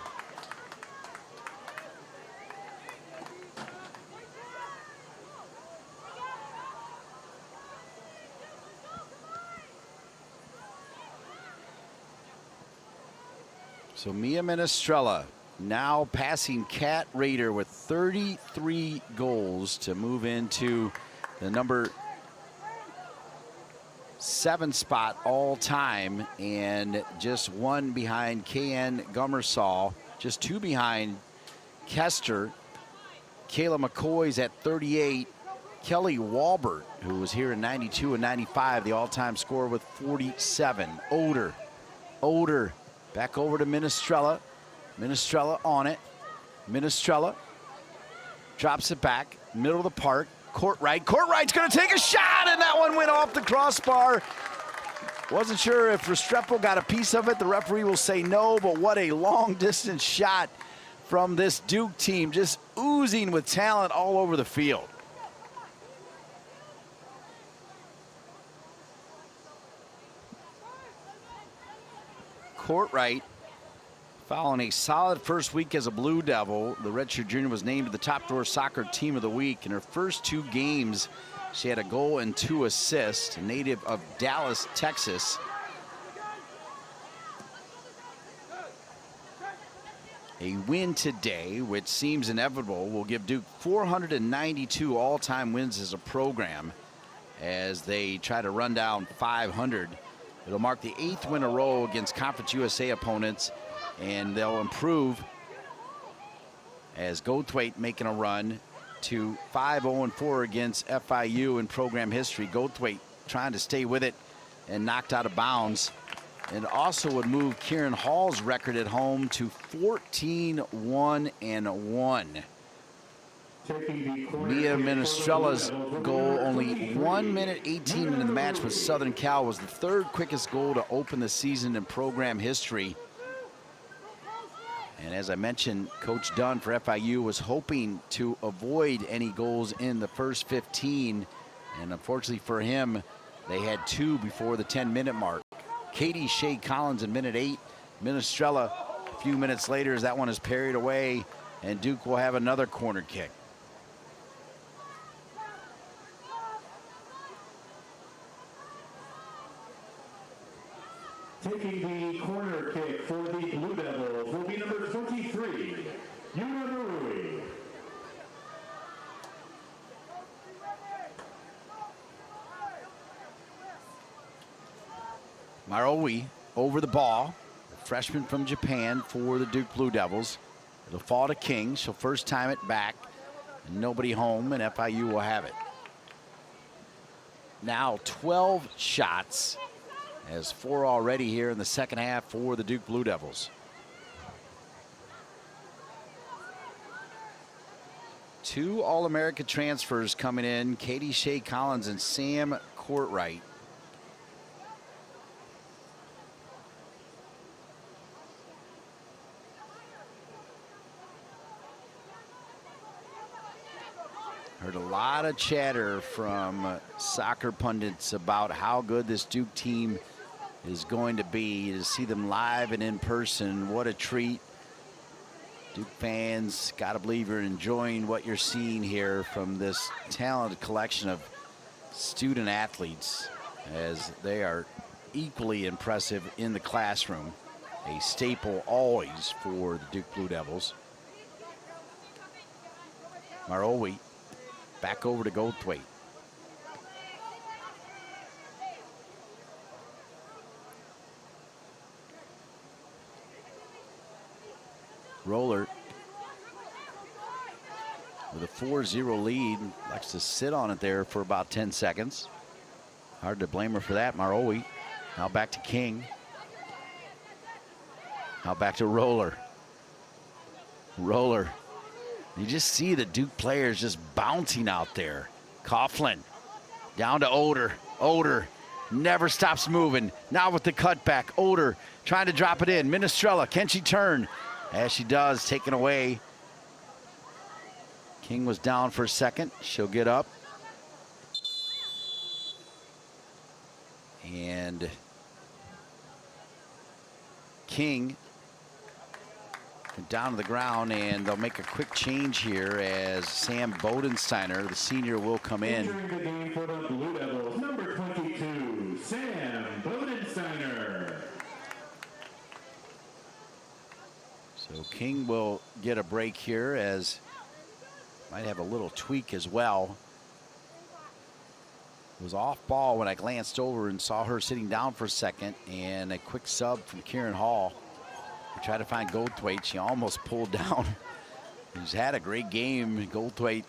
So Mia Minestrella now passing Kat Rader with 33 goals to move into the number 7 spot all time, and just 1 behind KN Gummersall, just 2 behind Kester. Kayla McCoy's at 38. Kelly Walbert, who was here in 92 and 95, the all-time scorer with 47. Oder back over to Minestrella. Minestrella on it. Minestrella drops it back, middle of the park. Courtwright's going to take a shot, and that one went off the crossbar. Wasn't sure if Restrepo got a piece of it. The referee will say no, but what a long-distance shot from this Duke team, just oozing with talent all over the field. Courtwright, following a solid first week as a Blue Devil, the redshirt junior was named the Top Drawer Soccer Team of the Week. In her first 2 games, she had a goal and 2 assists, a native of Dallas, Texas. A win today, which seems inevitable, will give Duke 492 all-time wins as a program as they try to run down 500. It'll mark the 8th win in a row against Conference USA opponents, and they'll improve as Goldthwaite making a run to 5-0-4 against FIU in program history. Goldthwaite trying to stay with it and knocked out of bounds. And also would move Kieran Hall's record at home to 14-1-1. Mia Minestrella's goal, only 1 minute 18 into the match with Southern Cal, was the 3rd quickest goal to open the season in program history. And as I mentioned, Coach Dunn for FIU was hoping to avoid any goals in the first 15. And unfortunately for him, they had 2 before the 10-minute mark. Katie Shea Collins in minute 8. Minestrella a few minutes later as that one is parried away, and Duke will have another corner kick. Taking the corner kick for the Blue Devils will be number 23, Yuna Marui. Marowi over the ball, a freshman from Japan for the Duke Blue Devils. It'll fall to King. She'll first time it back. Nobody home, and FIU will have it. Now 12 shots, as 4 already here in the second half for the Duke Blue Devils. 2 All-America transfers coming in, Katie Shea Collins and Sam Courtwright. Heard a lot of chatter from soccer pundits about how good this Duke team is going to be. To see them live and in person, what a treat. Duke fans, gotta believe you're enjoying what you're seeing here from this talented collection of student athletes, as they are equally impressive in the classroom. A staple always for the Duke Blue Devils. Marowi back over to Goldthwaite. Roller with a 4-0 lead, likes to sit on it there for about 10 seconds. Hard to blame her for that. Marowi now back to King. Now back to Roller. You just see the Duke players just bouncing out there. Coughlin down to Oder. Oder never stops moving. Now with the cutback. Oder trying to drop it in. Minestrella, can she turn? As she does, taken away. King was down for a second. She'll get up. And King down to the ground, and they'll make a quick change here as Sam Bodensteiner, the senior, will come in. Entering the game for the Blue Devils, number 22, Sam Bodensteiner. So King will get a break here, as might have a little tweak as well. It was off ball when I glanced over and saw her sitting down for a second, and a quick sub from Kieran Hall. We tried to find Goldthwait. She almost pulled down. She's had a great game. Goldthwait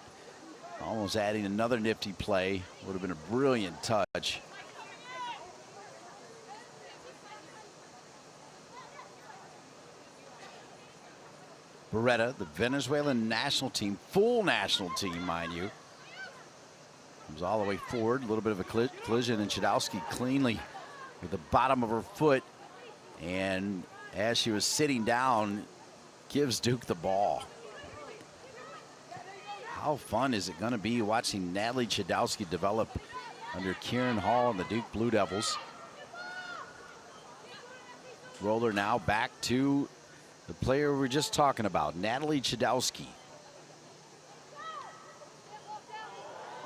almost adding another nifty play. Would have been a brilliant touch. Beretta, the Venezuelan national team, full national team, mind you, comes all the way forward. A little bit of a collision, and Shadowski cleanly with the bottom of her foot. And as she was sitting down, gives Duke the ball. How fun is it going to be watching Natalie Chudowski develop under Kieran Hall and the Duke Blue Devils? Roller now back to the player we were just talking about, Natalie Chudowski.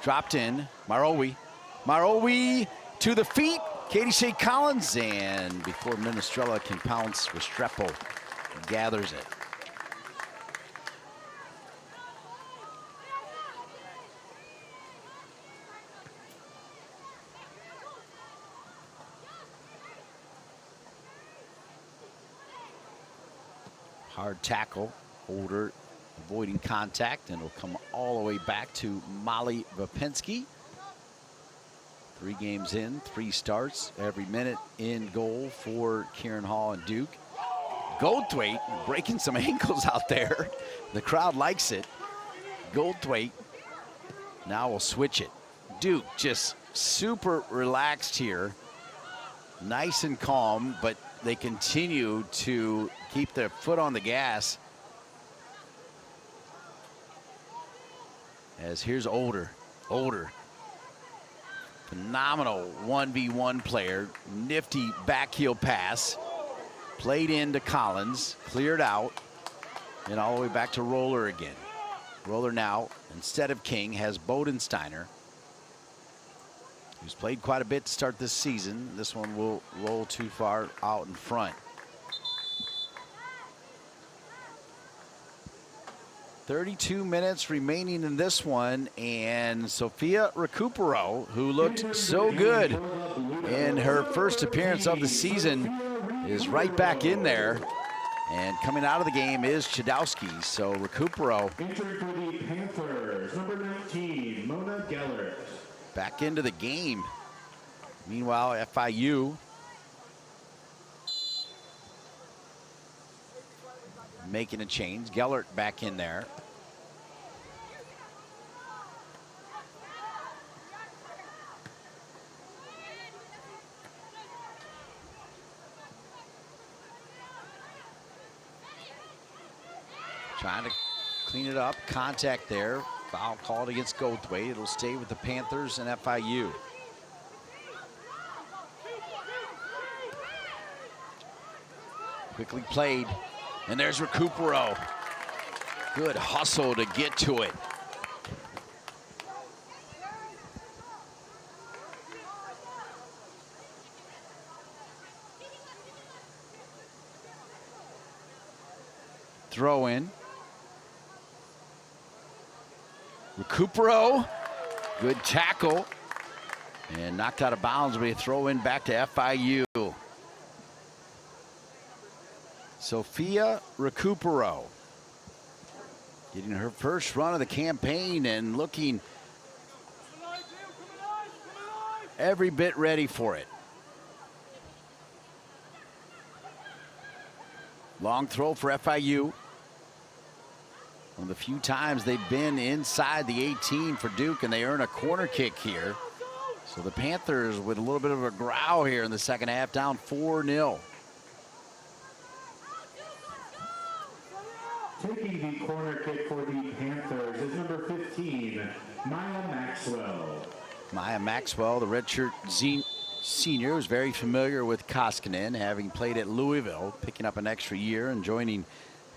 Dropped in, Marowi. Marowi to the feet, Katie Shea Collins, and before Minestrella can pounce, Restrepo gathers it. Hard tackle, Holder avoiding contact, and it'll come all the way back to Molly Vapinski. 3 games in, 3 starts, every minute in goal for Kieran Hall and Duke. Goldthwait breaking some ankles out there. The crowd likes it. Goldthwait now will switch it. Duke just super relaxed here. Nice and calm, but they continue to keep their foot on the gas. As here's Older. Phenomenal 1v1 player. Nifty back heel pass. Played into Collins. Cleared out. And all the way back to Roller again. Roller now, instead of King, has Bodensteiner, who's played quite a bit to start this season. This one will roll too far out in front. 32 minutes remaining in this one, and Sophia Recupero, who looked so good in her first appearance of the season, is right back in there. And coming out of the game is Chudowski. So Recupero Entering for the Panthers, number 19, Mona Gellert. back into the game. Meanwhile, FIU making a change. Gellert back in there. Trying to clean it up. Contact there. Foul called against Goldthwait. It'll stay with the Panthers and FIU. Quickly played. And there's Recupero. Good hustle to get to it. Throw in. Recupero, good tackle, and knocked out of bounds, but a throw in back to FIU. Sophia Recupero getting her first run of the campaign and looking every bit ready for it. Long throw for FIU. One of the few times they've been inside the 18 for Duke, and they earn a corner kick here. So the Panthers with a little bit of a growl here in the second half, down 4-0. Taking the corner kick for the Panthers is number 15, Maya Maxwell. Maya Maxwell, the redshirt senior, is very familiar with Koskinen, having played at Louisville, picking up an extra year and joining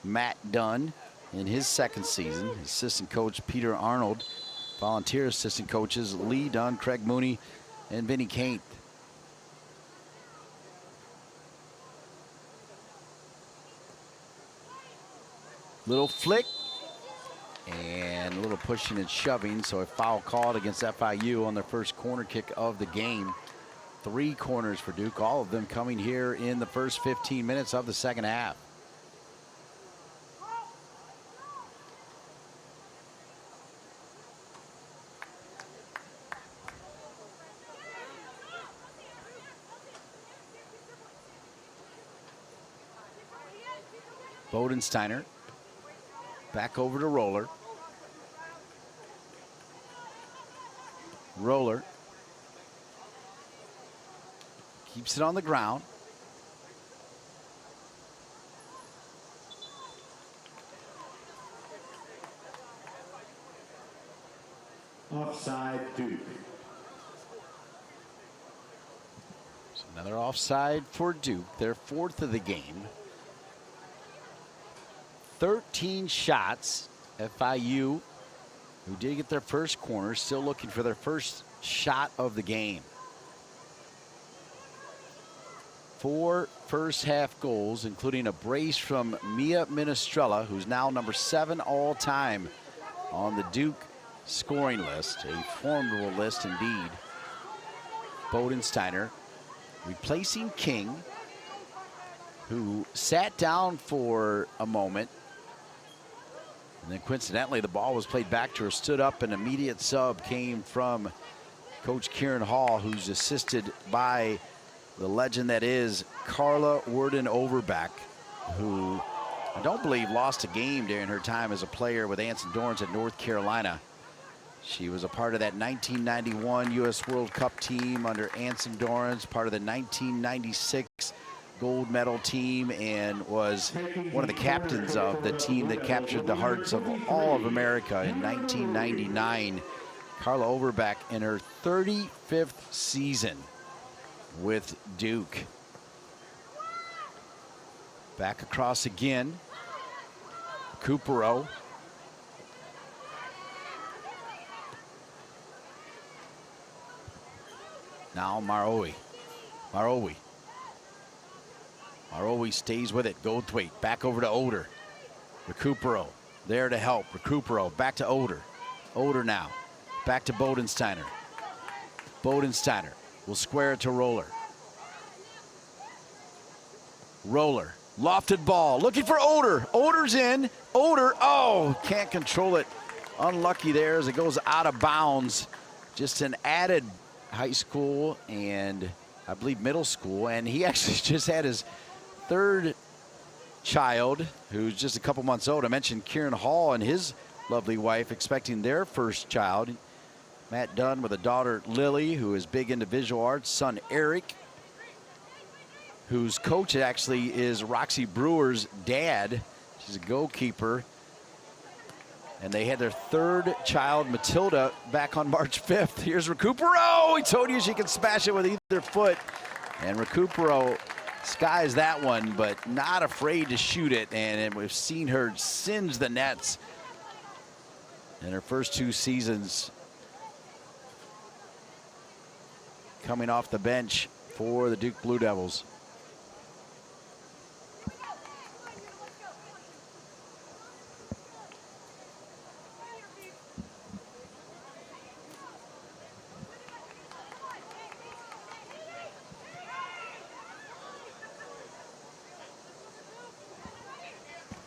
Matt Dunn in his second season. Assistant coach Peter Arnold, volunteer assistant coaches Lee Dunn, Craig Mooney, and Vinny Kane. Little flick and a little pushing and shoving. So a foul called against FIU on their first corner kick of the game. 3 corners for Duke, all of them coming here in the first 15 minutes of the second half. Bodensteiner back over to Roller. Roller keeps it on the ground. Offside Duke. So another offside for Duke, their 4th of the game. 13 shots. FIU, who did get their first corner, still looking for their first shot of the game. 4 first-half goals, including a brace from Mia Minestrella, who's now number 7 all-time on the Duke scoring list. A formidable list indeed. Bodensteiner replacing King, who sat down for a moment. And then coincidentally, the ball was played back to her, stood up, an immediate sub came from Coach Kieran Hall, who's assisted by the legend that is Carla Worden-Overbeck, who I don't believe lost a game during her time as a player with Anson Dorrance at North Carolina. She was a part of that 1991 U.S. World Cup team under Anson Dorrance, part of the 1996 gold medal team, and was one of the captains of the team that captured the hearts of all of America in 1999. Carla Overbeck in her 35th season with Duke. Back across again. Recupero. Now Marowi. Marowi stays with it. Goldthwaite back over to Oder. Recupero there to help. Recupero back to Oder. Oder now. Back to Bodensteiner. Bodensteiner will square it to Roller. Roller. Lofted ball. Looking for Oder. Oder's in. Oder. Oh, can't control it. Unlucky there as it goes out of bounds. Just an added high school and I believe middle school. And he actually just had his 3rd child, who's just a couple months old. I mentioned Kieran Hall and his lovely wife expecting their first child. Matt Dunn with a daughter, Lily, who is big into visual arts. Son, Eric, whose coach actually is Roxy Brewer's dad. She's a goalkeeper. And they had their 3rd child, Matilda, back on March 5th. Here's Recupero. He told you she can smash it with either foot. And Recupero skies that one, but not afraid to shoot it. And we've seen her singe the nets in her first 2 seasons, coming off the bench for the Duke Blue Devils.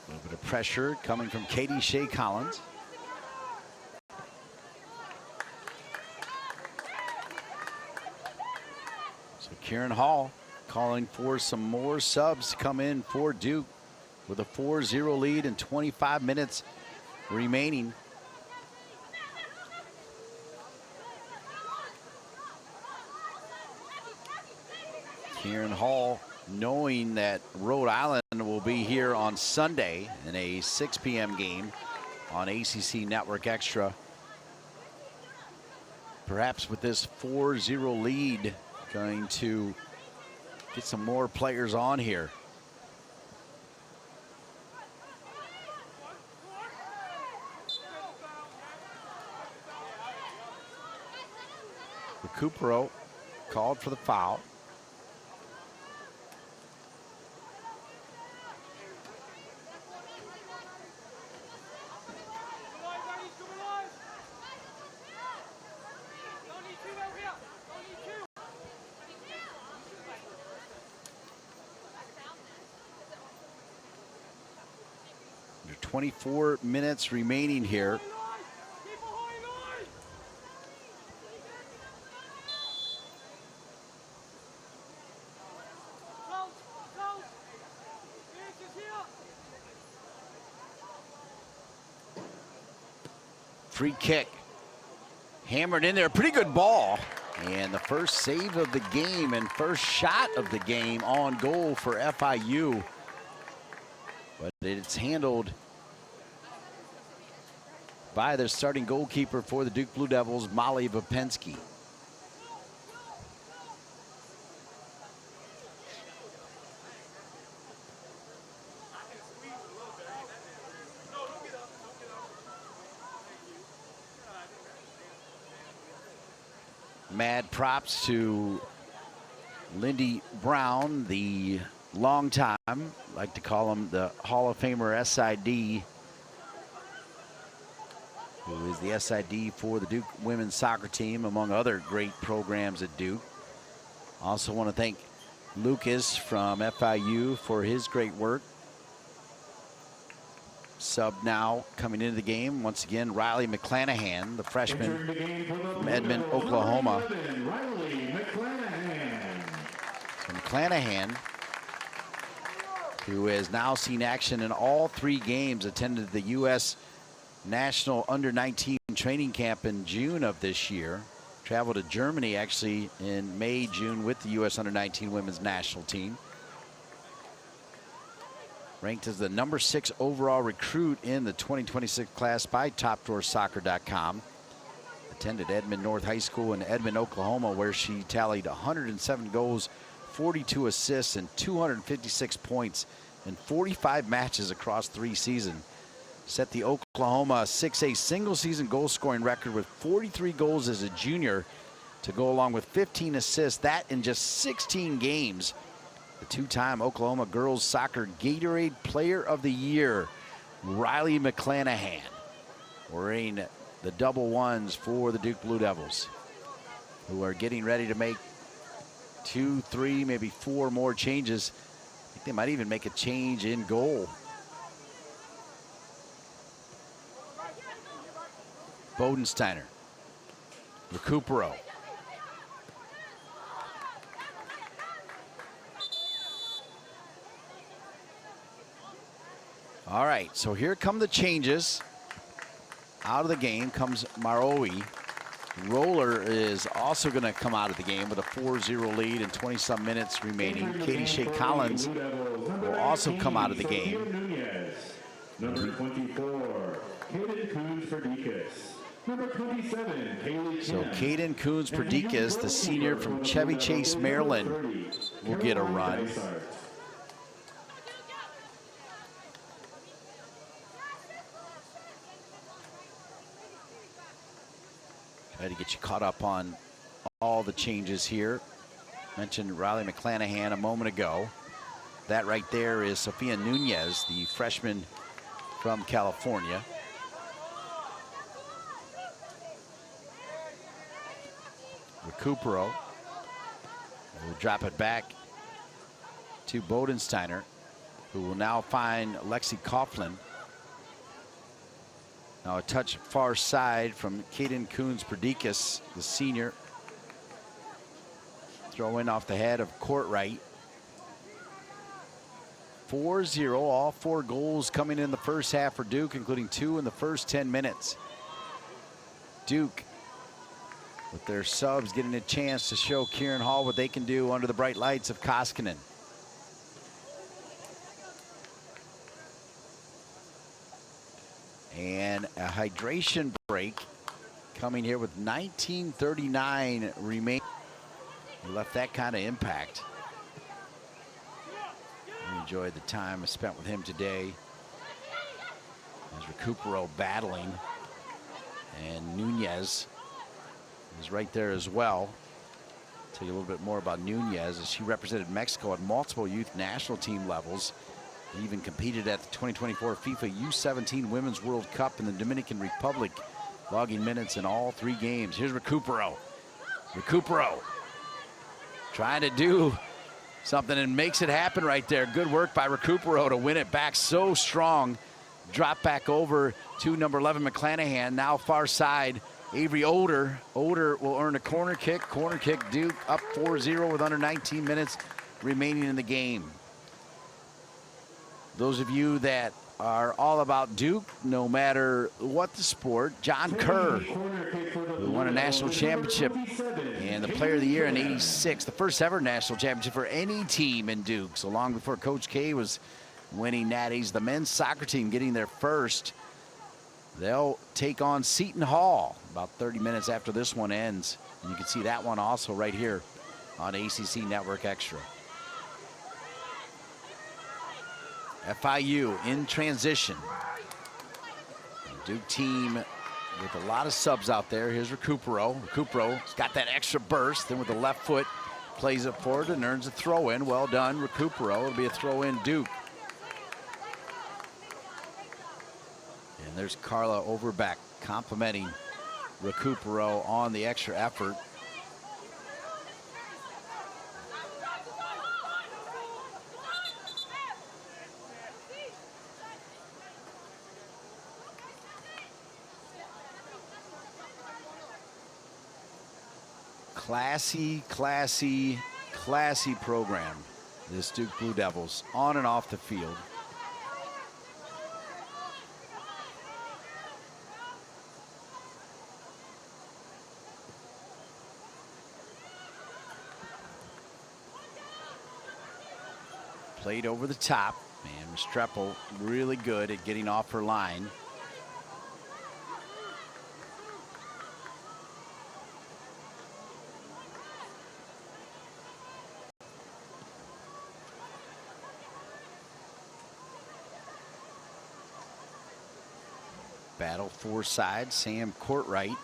A little bit of pressure coming from Katie Shea Collins. Kieran Hall calling for some more subs to come in for Duke with a 4-0 lead and 25 minutes remaining. Kieran Hall knowing that Rhode Island will be here on Sunday in a 6 p.m. game on ACC Network Extra. Perhaps with this 4-0 lead, going to get some more players on here. Recupero called for the foul. 24 minutes remaining here. Free kick. Hammered in there. Pretty good ball. And the first save of the game and first shot of the game on goal for FIU. But it's handled by the starting goalkeeper for the Duke Blue Devils, Molly Vapensky. Mad props to Lindy Brown, the longtime, like to call him the Hall of Famer SID, who is the SID for the Duke women's soccer team, among other great programs at Duke. Also want to thank Lucas from FIU for his great work. Sub now coming into the game, once again, Riley McClanahan, the freshman from Edmond, Oklahoma. So McClanahan, who has now seen action in all 3 games, attended the U.S. National Under-19 training camp in June of this year. Traveled to Germany actually in May, June with the U.S. Under-19 women's national team. Ranked as the number 6 overall recruit in the 2026 class by TopDrawerSoccer.com. Attended Edmond North High School in Edmond, Oklahoma, where she tallied 107 goals, 42 assists, and 256 points in 45 matches across 3 seasons. Set the Oklahoma 6A single-season goal-scoring record with 43 goals as a junior to go along with 15 assists, that in just 16 games. The 2-time Oklahoma Girls Soccer Gatorade Player of the Year, Riley McClanahan, wearing the double ones for the Duke Blue Devils, who are getting ready to make 2, 3, maybe 4 more changes. I think they might even make a change in goal. Bodensteiner, Recupero. All right, so here come the changes. Out of the game comes Maroe. Roller is also going to come out of the game with a 4-0 lead and 20-some minutes remaining. Katie Shea Collins will also come out of the game. Number 24, Kaden Coons-Perdicas. Number 27, Haley So Kaden Coons-Perdicas, the senior from Chevy Chase, Maryland, will get a run. Try to get you caught up on all the changes here. Mentioned Riley McClanahan a moment ago. That right there is Sophia Nunez, the freshman from California. Recupero will drop it back to Bodensteiner, who will now find Lexi Coughlin. Now a touch far side from Kaden Coons-Perdicas, the senior. Throw in off the head of Courtright. 4-0, all 4 goals coming in the first half for Duke, including 2 in the first 10 minutes. Duke, with their subs, getting a chance to show Kieran Hall what they can do under the bright lights of Koskinen. And a hydration break coming here with 19:39 remaining. He left that kind of impact. We enjoyed the time I spent with him today. As Recupero battling. And Nunez is right there as well. Tell you a little bit more about Nunez, as she represented Mexico at multiple youth national team levels. He even competed at the 2024 FIFA U17 Women's World Cup in the Dominican Republic, logging minutes in all 3 games. Here's Recupero. Recupero trying to do something and makes it happen right there. Good work by Recupero to win it back so strong. drop back over to number 11, McClanahan. Now far side, Avery Oder. Oder will earn a corner kick. Corner kick, Duke up 4-0 with under 19 minutes remaining in the game. Those of you that are all about Duke, no matter what the sport, John Kerr, who won a national championship and the player of the year in '86, the first ever national championship for any team in Duke. So long before Coach K was winning natties, the men's soccer team getting their first. They'll take on Seton Hall about 30 minutes after this one ends. And you can see that one also right here on ACC Network Extra. FIU in transition. The Duke team with a lot of subs out there. Here's Recupero. Recupero's got that extra burst. Then with the left foot, plays it forward and earns a throw in. Well done, Recupero. It'll be a throw in, Duke. And there's Carla Overbeck complimenting Recupero on the extra effort. Classy, classy, classy program, this Duke Blue Devils, on and off the field. Played over the top, and Minestrella really good at getting off her line. Battle four sides. Sam Courtright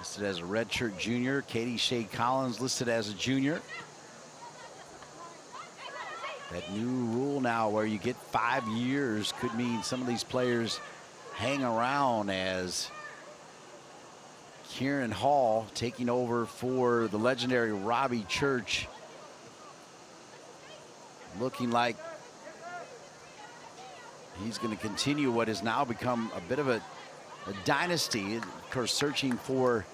listed as a redshirt junior. Katie Shea Collins listed as a junior. That new rule now where you get 5 years could mean some of these players hang around, as Kieran Hall taking over for the legendary Robbie Church, looking like he's going to continue what has now become a bit of a dynasty. Of course, searching for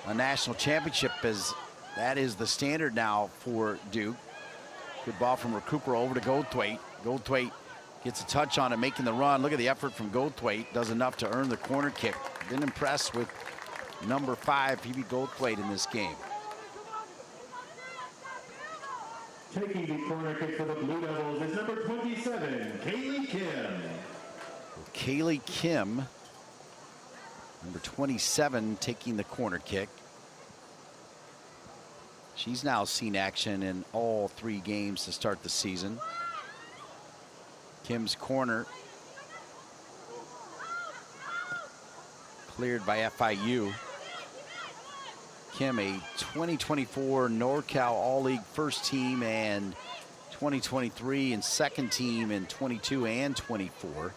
a national championship, as that is the standard now for Duke. Good ball from Recupero over to Goldthwaite. Goldthwaite gets a touch on it, making the run. Look at the effort from Goldthwaite. Does enough to earn the corner kick. Been impressed with number 5, Phoebe Goldthwaite, in this game. Taking the corner kick for the Blue Devils is number 27, Kaylee Kim. Kaylee Kim, number 27, taking the corner kick. She's now seen action in all 3 games to start the season. Kim's corner cleared by FIU. Kim, a 2024 NorCal All-League first team and 2023 and second team in 22 and 24.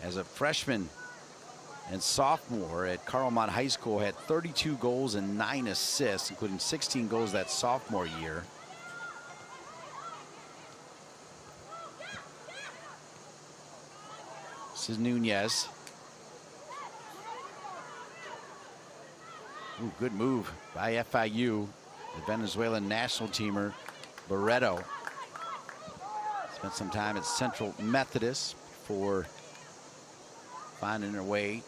As a freshman and sophomore at Carlmont High School, had 32 goals and 9 assists, including 16 goals that sophomore year. This is Nunez. Ooh, good move by FIU. The Venezuelan national teamer, Barreto. Spent some time at Central Methodist before finding her way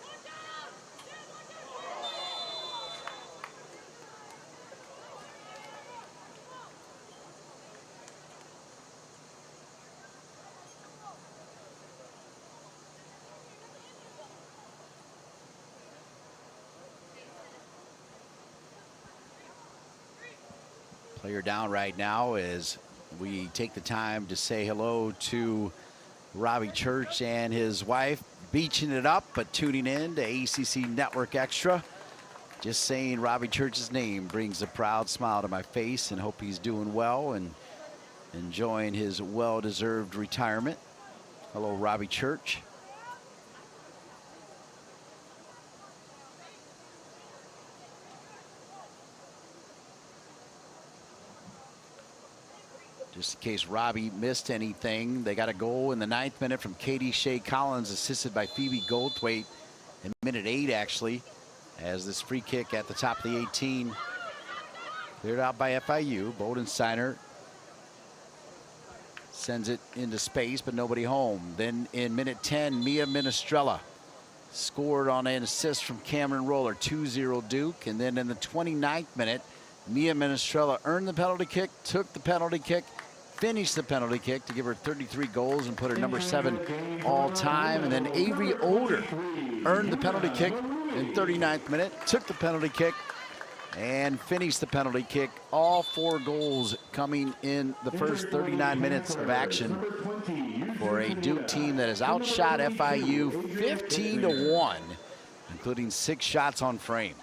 player down right now as we take the time to say hello to Robbie Church and his wife, beaching it up, but tuning in to ACC Network Extra. Just saying Robbie Church's name brings a proud smile to my face, and hope he's doing well and enjoying his well-deserved retirement. Hello, Robbie Church. Just in case Robbie missed anything, they got a goal in the 9th minute from Katie Shea Collins, assisted by Phoebe Goldthwait in minute 8, actually, as this free kick at the top of the 18 cleared out by FIU. Bodensteiner sends it into space, but nobody home. Then in minute 10, Mia Minestrella scored on an assist from Cameron Roller, 2-0 Duke. And then in the 29th minute, Mia Minestrella earned the penalty kick, took the penalty kick, finished the penalty kick to give her 33 goals and put her number 7 all time. And then Avery Older earned the penalty kick in 39th minute, took the penalty kick, and finished the penalty kick. All 4 goals coming in the first 39 minutes of action for a Duke team that has outshot FIU 15-1, including 6 shots on frame.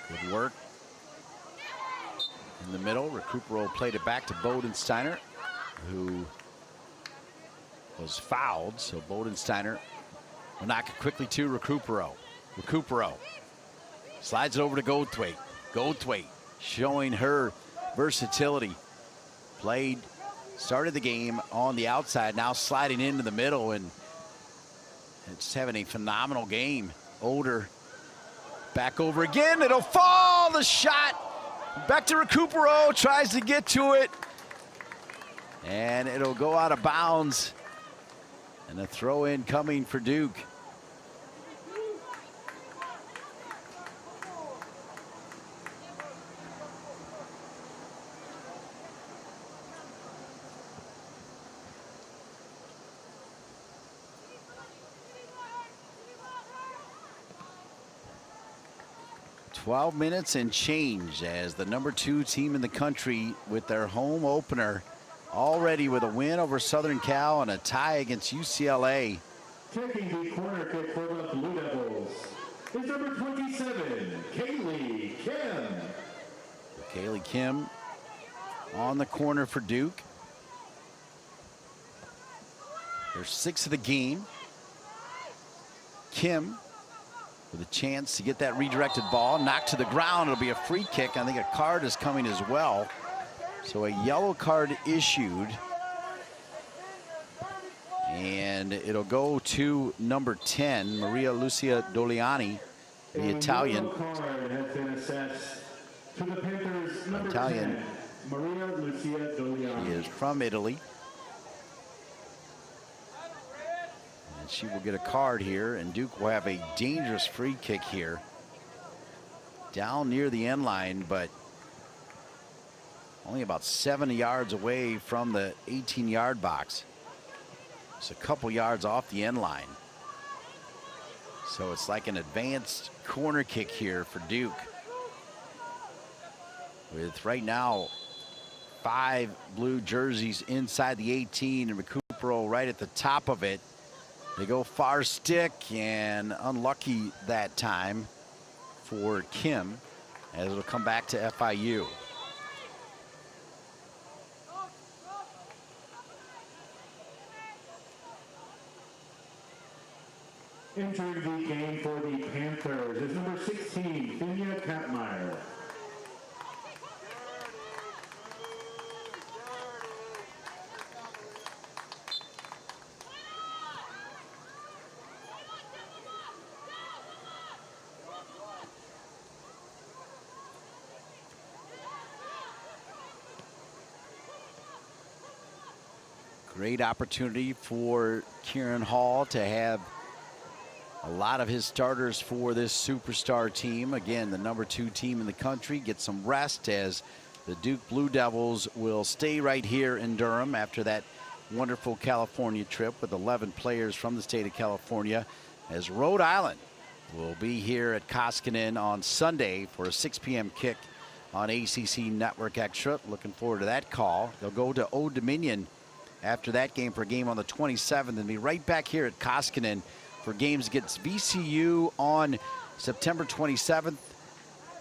Good work in the middle. Recupero played it back to Bodensteiner, who was fouled. So Bodensteiner will knock it quickly to Recupero. Recupero slides it over to Goldthwait. Goldthwait showing her versatility. Started the game on the outside, now sliding into the middle, and it's having a phenomenal game. Older back over again. It'll fall. The shot back to Recupero. Tries to get to it, and it'll go out of bounds. And a throw in coming for Duke. "12 minutes and change as the number 2 team in the country with their home opener, already with a win over Southern Cal and a tie against UCLA. Taking the corner kick for the Blue Devils is number 27, Kaylee Kim. Kaylee Kim on the corner for Duke. Their 6th of the game. Kim with a chance to get that redirected ball, knocked to the ground. It'll be a free kick. I think a card is coming as well. So a yellow card issued. And it'll go to number 10, Maria Lucia Doliani, the Italian. A yellow card has been assessed to the Panthers' number Italian. 10, Maria Lucia Doliani. She is from Italy. And she will get a card here, and Duke will have a dangerous free kick here. Down near the end line, but only about 70 yards away from the 18-yard box. It's a couple yards off the end line. So it's like an advanced corner kick here for Duke. With right now 5 blue jerseys inside the 18 and Recupero right at the top of it. They go far stick, and unlucky that time for Kim, as it'll come back to FIU. Entering the game for the Panthers is number 16, Finya Kampmeyer. Great opportunity for Kieran Hall to have a lot of his starters for this superstar team. Again, the number 2 team in the country get some rest, as the Duke Blue Devils will stay right here in Durham after that wonderful California trip with 11 players from the state of California, as Rhode Island will be here at Koskinen on Sunday for a 6 p.m. kick on ACC Network Extra. Looking forward to that call. They'll go to Old Dominion after that game for a game on the 27th, and be right back here at Koskinen for games against VCU on September 27th,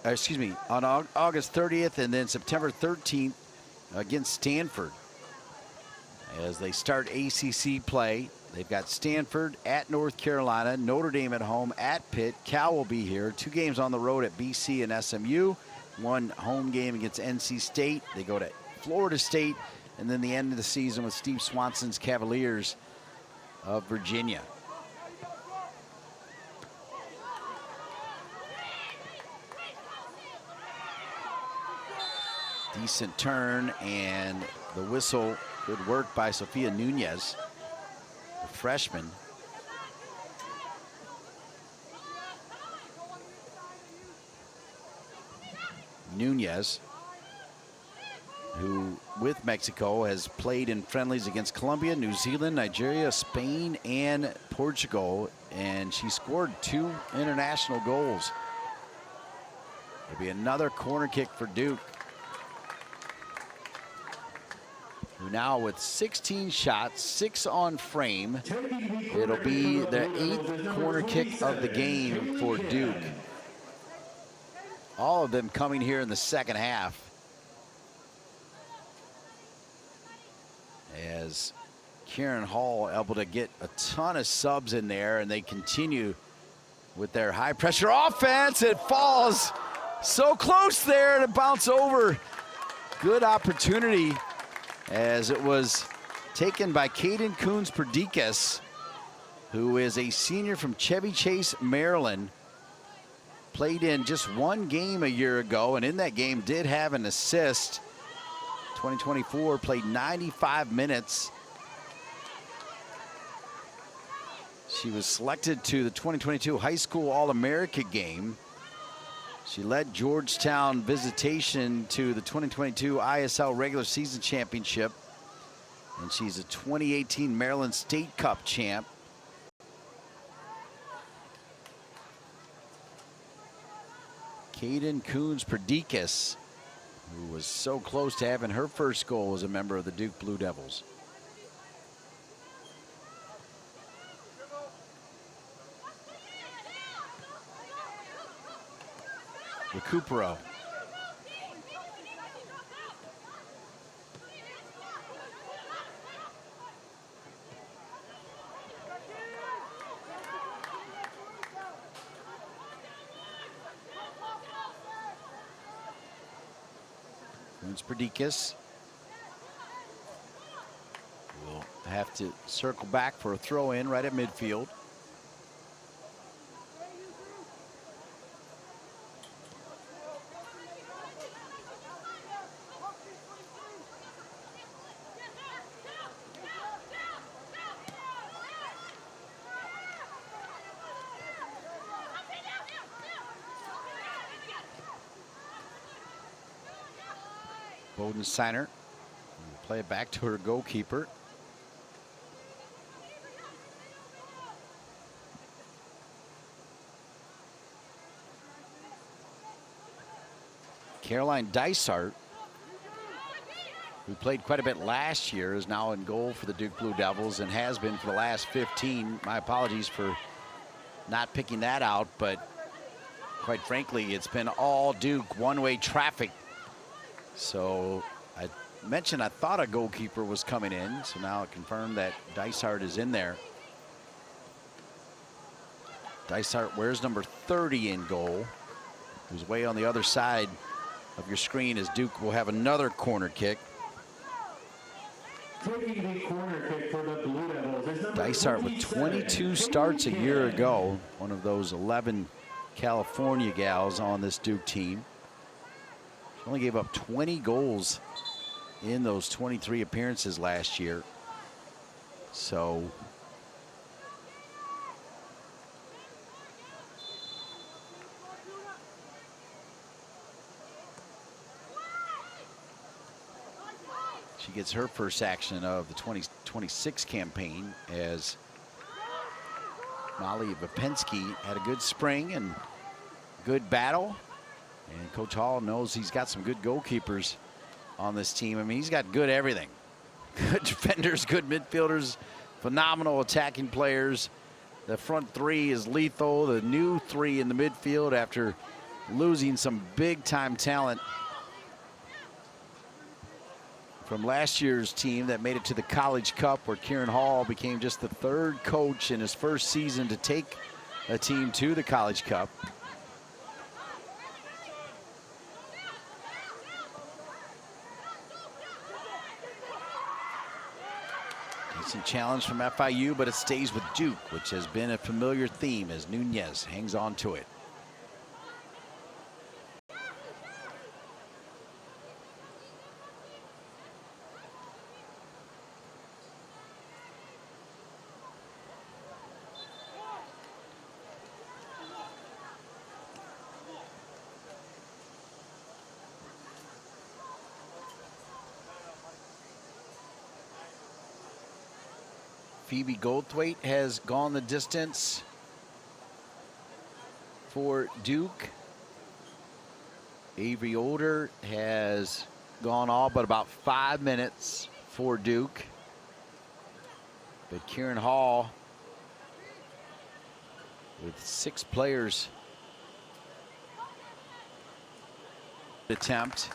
on August 30th, and then September 13th against Stanford. As they start ACC play, They've got Stanford at North Carolina, Notre Dame at home, at Pitt. Cal will be here. 2 games on the road at BC and SMU. 1 home game against NC State. They go to Florida State, and then the end of the season with Steve Swanson's Cavaliers of Virginia. Decent turn, and the whistle. Good work by Sofia Nunez, the freshman. Nunez, who with Mexico has played in friendlies against Colombia, New Zealand, Nigeria, Spain, and Portugal, and she scored 2 international goals. There'll be another corner kick for Duke, who now with 16 shots, 6 on frame. It'll be the 8th corner kick of the game for Duke. All of them coming here in the second half, as Kieran Hall able to get a ton of subs in there, and they continue with their high pressure offense. It falls so close there to bounce over. Good opportunity, as it was taken by Caden Coons-Perdikas, who is a senior from Chevy Chase, Maryland. Played in just 1 game a year ago, and in that game did have an assist. 2024, played 95 minutes. She was selected to the 2022 High School All-America game. She led Georgetown visitation to the 2022 ISL Regular Season Championship, and she's a 2018 Maryland State Cup champ. Caden Coons-Perdikas, who was so close to having her first goal as a member of the Duke Blue Devils. Recupero. Coons-Perdikas will have to circle back for a throw in right at midfield. Bodensteiner will play it back to her goalkeeper. Caroline Dysart, who played quite a bit last year, is now in goal for the Duke Blue Devils and has been for the last 15. My apologies for not picking that out, but quite frankly, it's been all Duke one-way traffic. So I mentioned I thought a goalkeeper was coming in, so now I confirmed that Dysart is in there. Dysart wears number 30 in goal, who's way on the other side of your screen, as Duke will have another corner kick. Taking the corner kick for the Blue Devils is number Dysart with 22 starts a year ago, one of those 11 California gals on this Duke team. She only gave up 20 goals in those 23 appearances last year. So she gets her first action of the 2026 campaign, as Molly Vapensky had a good spring and good battle. And Coach Hall knows he's got some good goalkeepers on this team. I mean, he's got good everything. Good defenders, good midfielders, phenomenal attacking players. The front 3 is lethal. The new 3 in the midfield after losing some big-time talent from last year's team that made it to the College Cup, where Kieran Hall became just the 3rd coach in his first season to take a team to the College Cup. Decent challenge from FIU, but it stays with Duke, which has been a familiar theme as Nunez hangs on to it. Phoebe Goldthwait has gone the distance for Duke. Avery Older has gone all but about 5 minutes for Duke. But Kieran Hall, with 6 players, attempt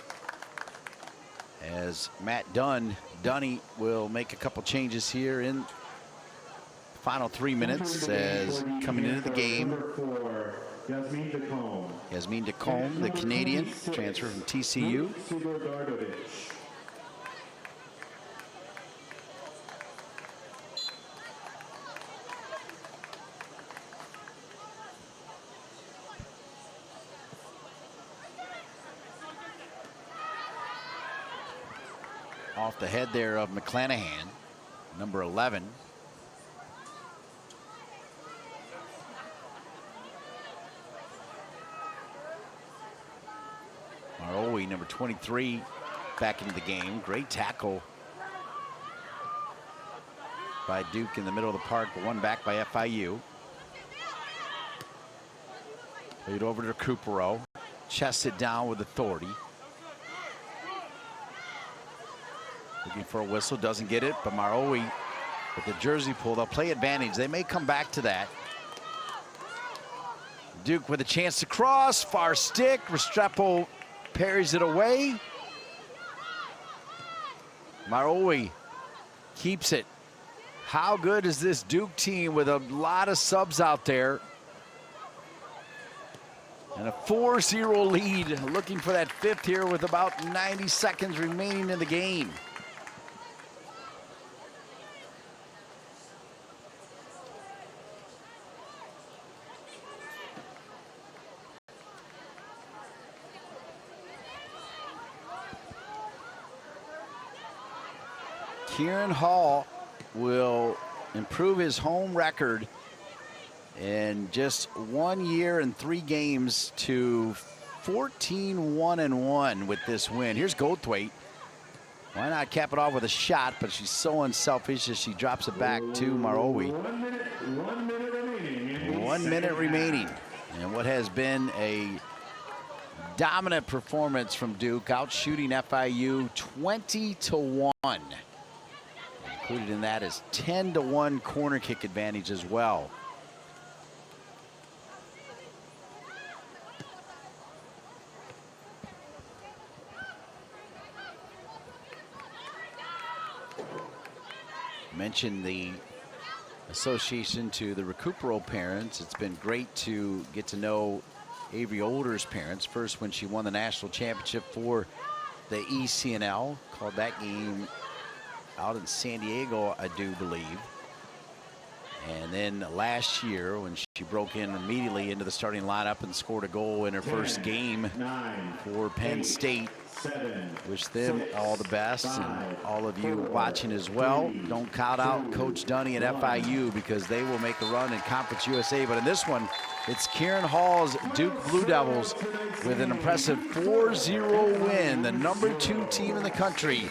as Matt Dunny will make a couple changes here in final 3 minutes as coming into the game. Yasmin DeCombe, the Canadian, transfer from TCU. Off the head there of McClanahan, number 11. Marowi, number 23, back into the game. Great tackle by Duke in the middle of the park, but one back by FIU. Played over to Recupero, chested down with authority. Looking for a whistle, doesn't get it, but Marowi with the jersey pull, they'll play advantage. They may come back to that. Duke with a chance to cross, far stick. Restrepo parries it away. Marowi keeps it. How good is this Duke team with a lot of subs out there? And a 4-0 lead, looking for that 5th here with about 90 seconds remaining in the game. Kieran Hall will improve his home record in just 1 year and 3 games to 14-1-1 with this win. Here's Goldthwait. Why not cap it off with a shot, but she's so unselfish as she drops it back to Marowi. 1 minute remaining. 1 minute remaining. And what has been a dominant performance from Duke, out shooting FIU 20-1. Included in that is 10-1 corner kick advantage as well. Mentioned the association to the Recupero parents. It's been great to get to know Avery Older's parents. First, when she won the national championship for the ECNL, called that game out in San Diego, I do believe. And then last year when she broke in immediately into the starting lineup and scored a goal in her first game for Penn State. Wish them all the best, and all of you watching as well. Don't count out Coach Dunny at FIU because they will make a run in Conference USA. But in this one, it's Kieran Hall's Duke Blue Devils with an impressive 4-0 win. The number 2 team in the country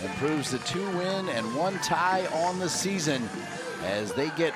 improves to 2 win and 1 tie on the season as they get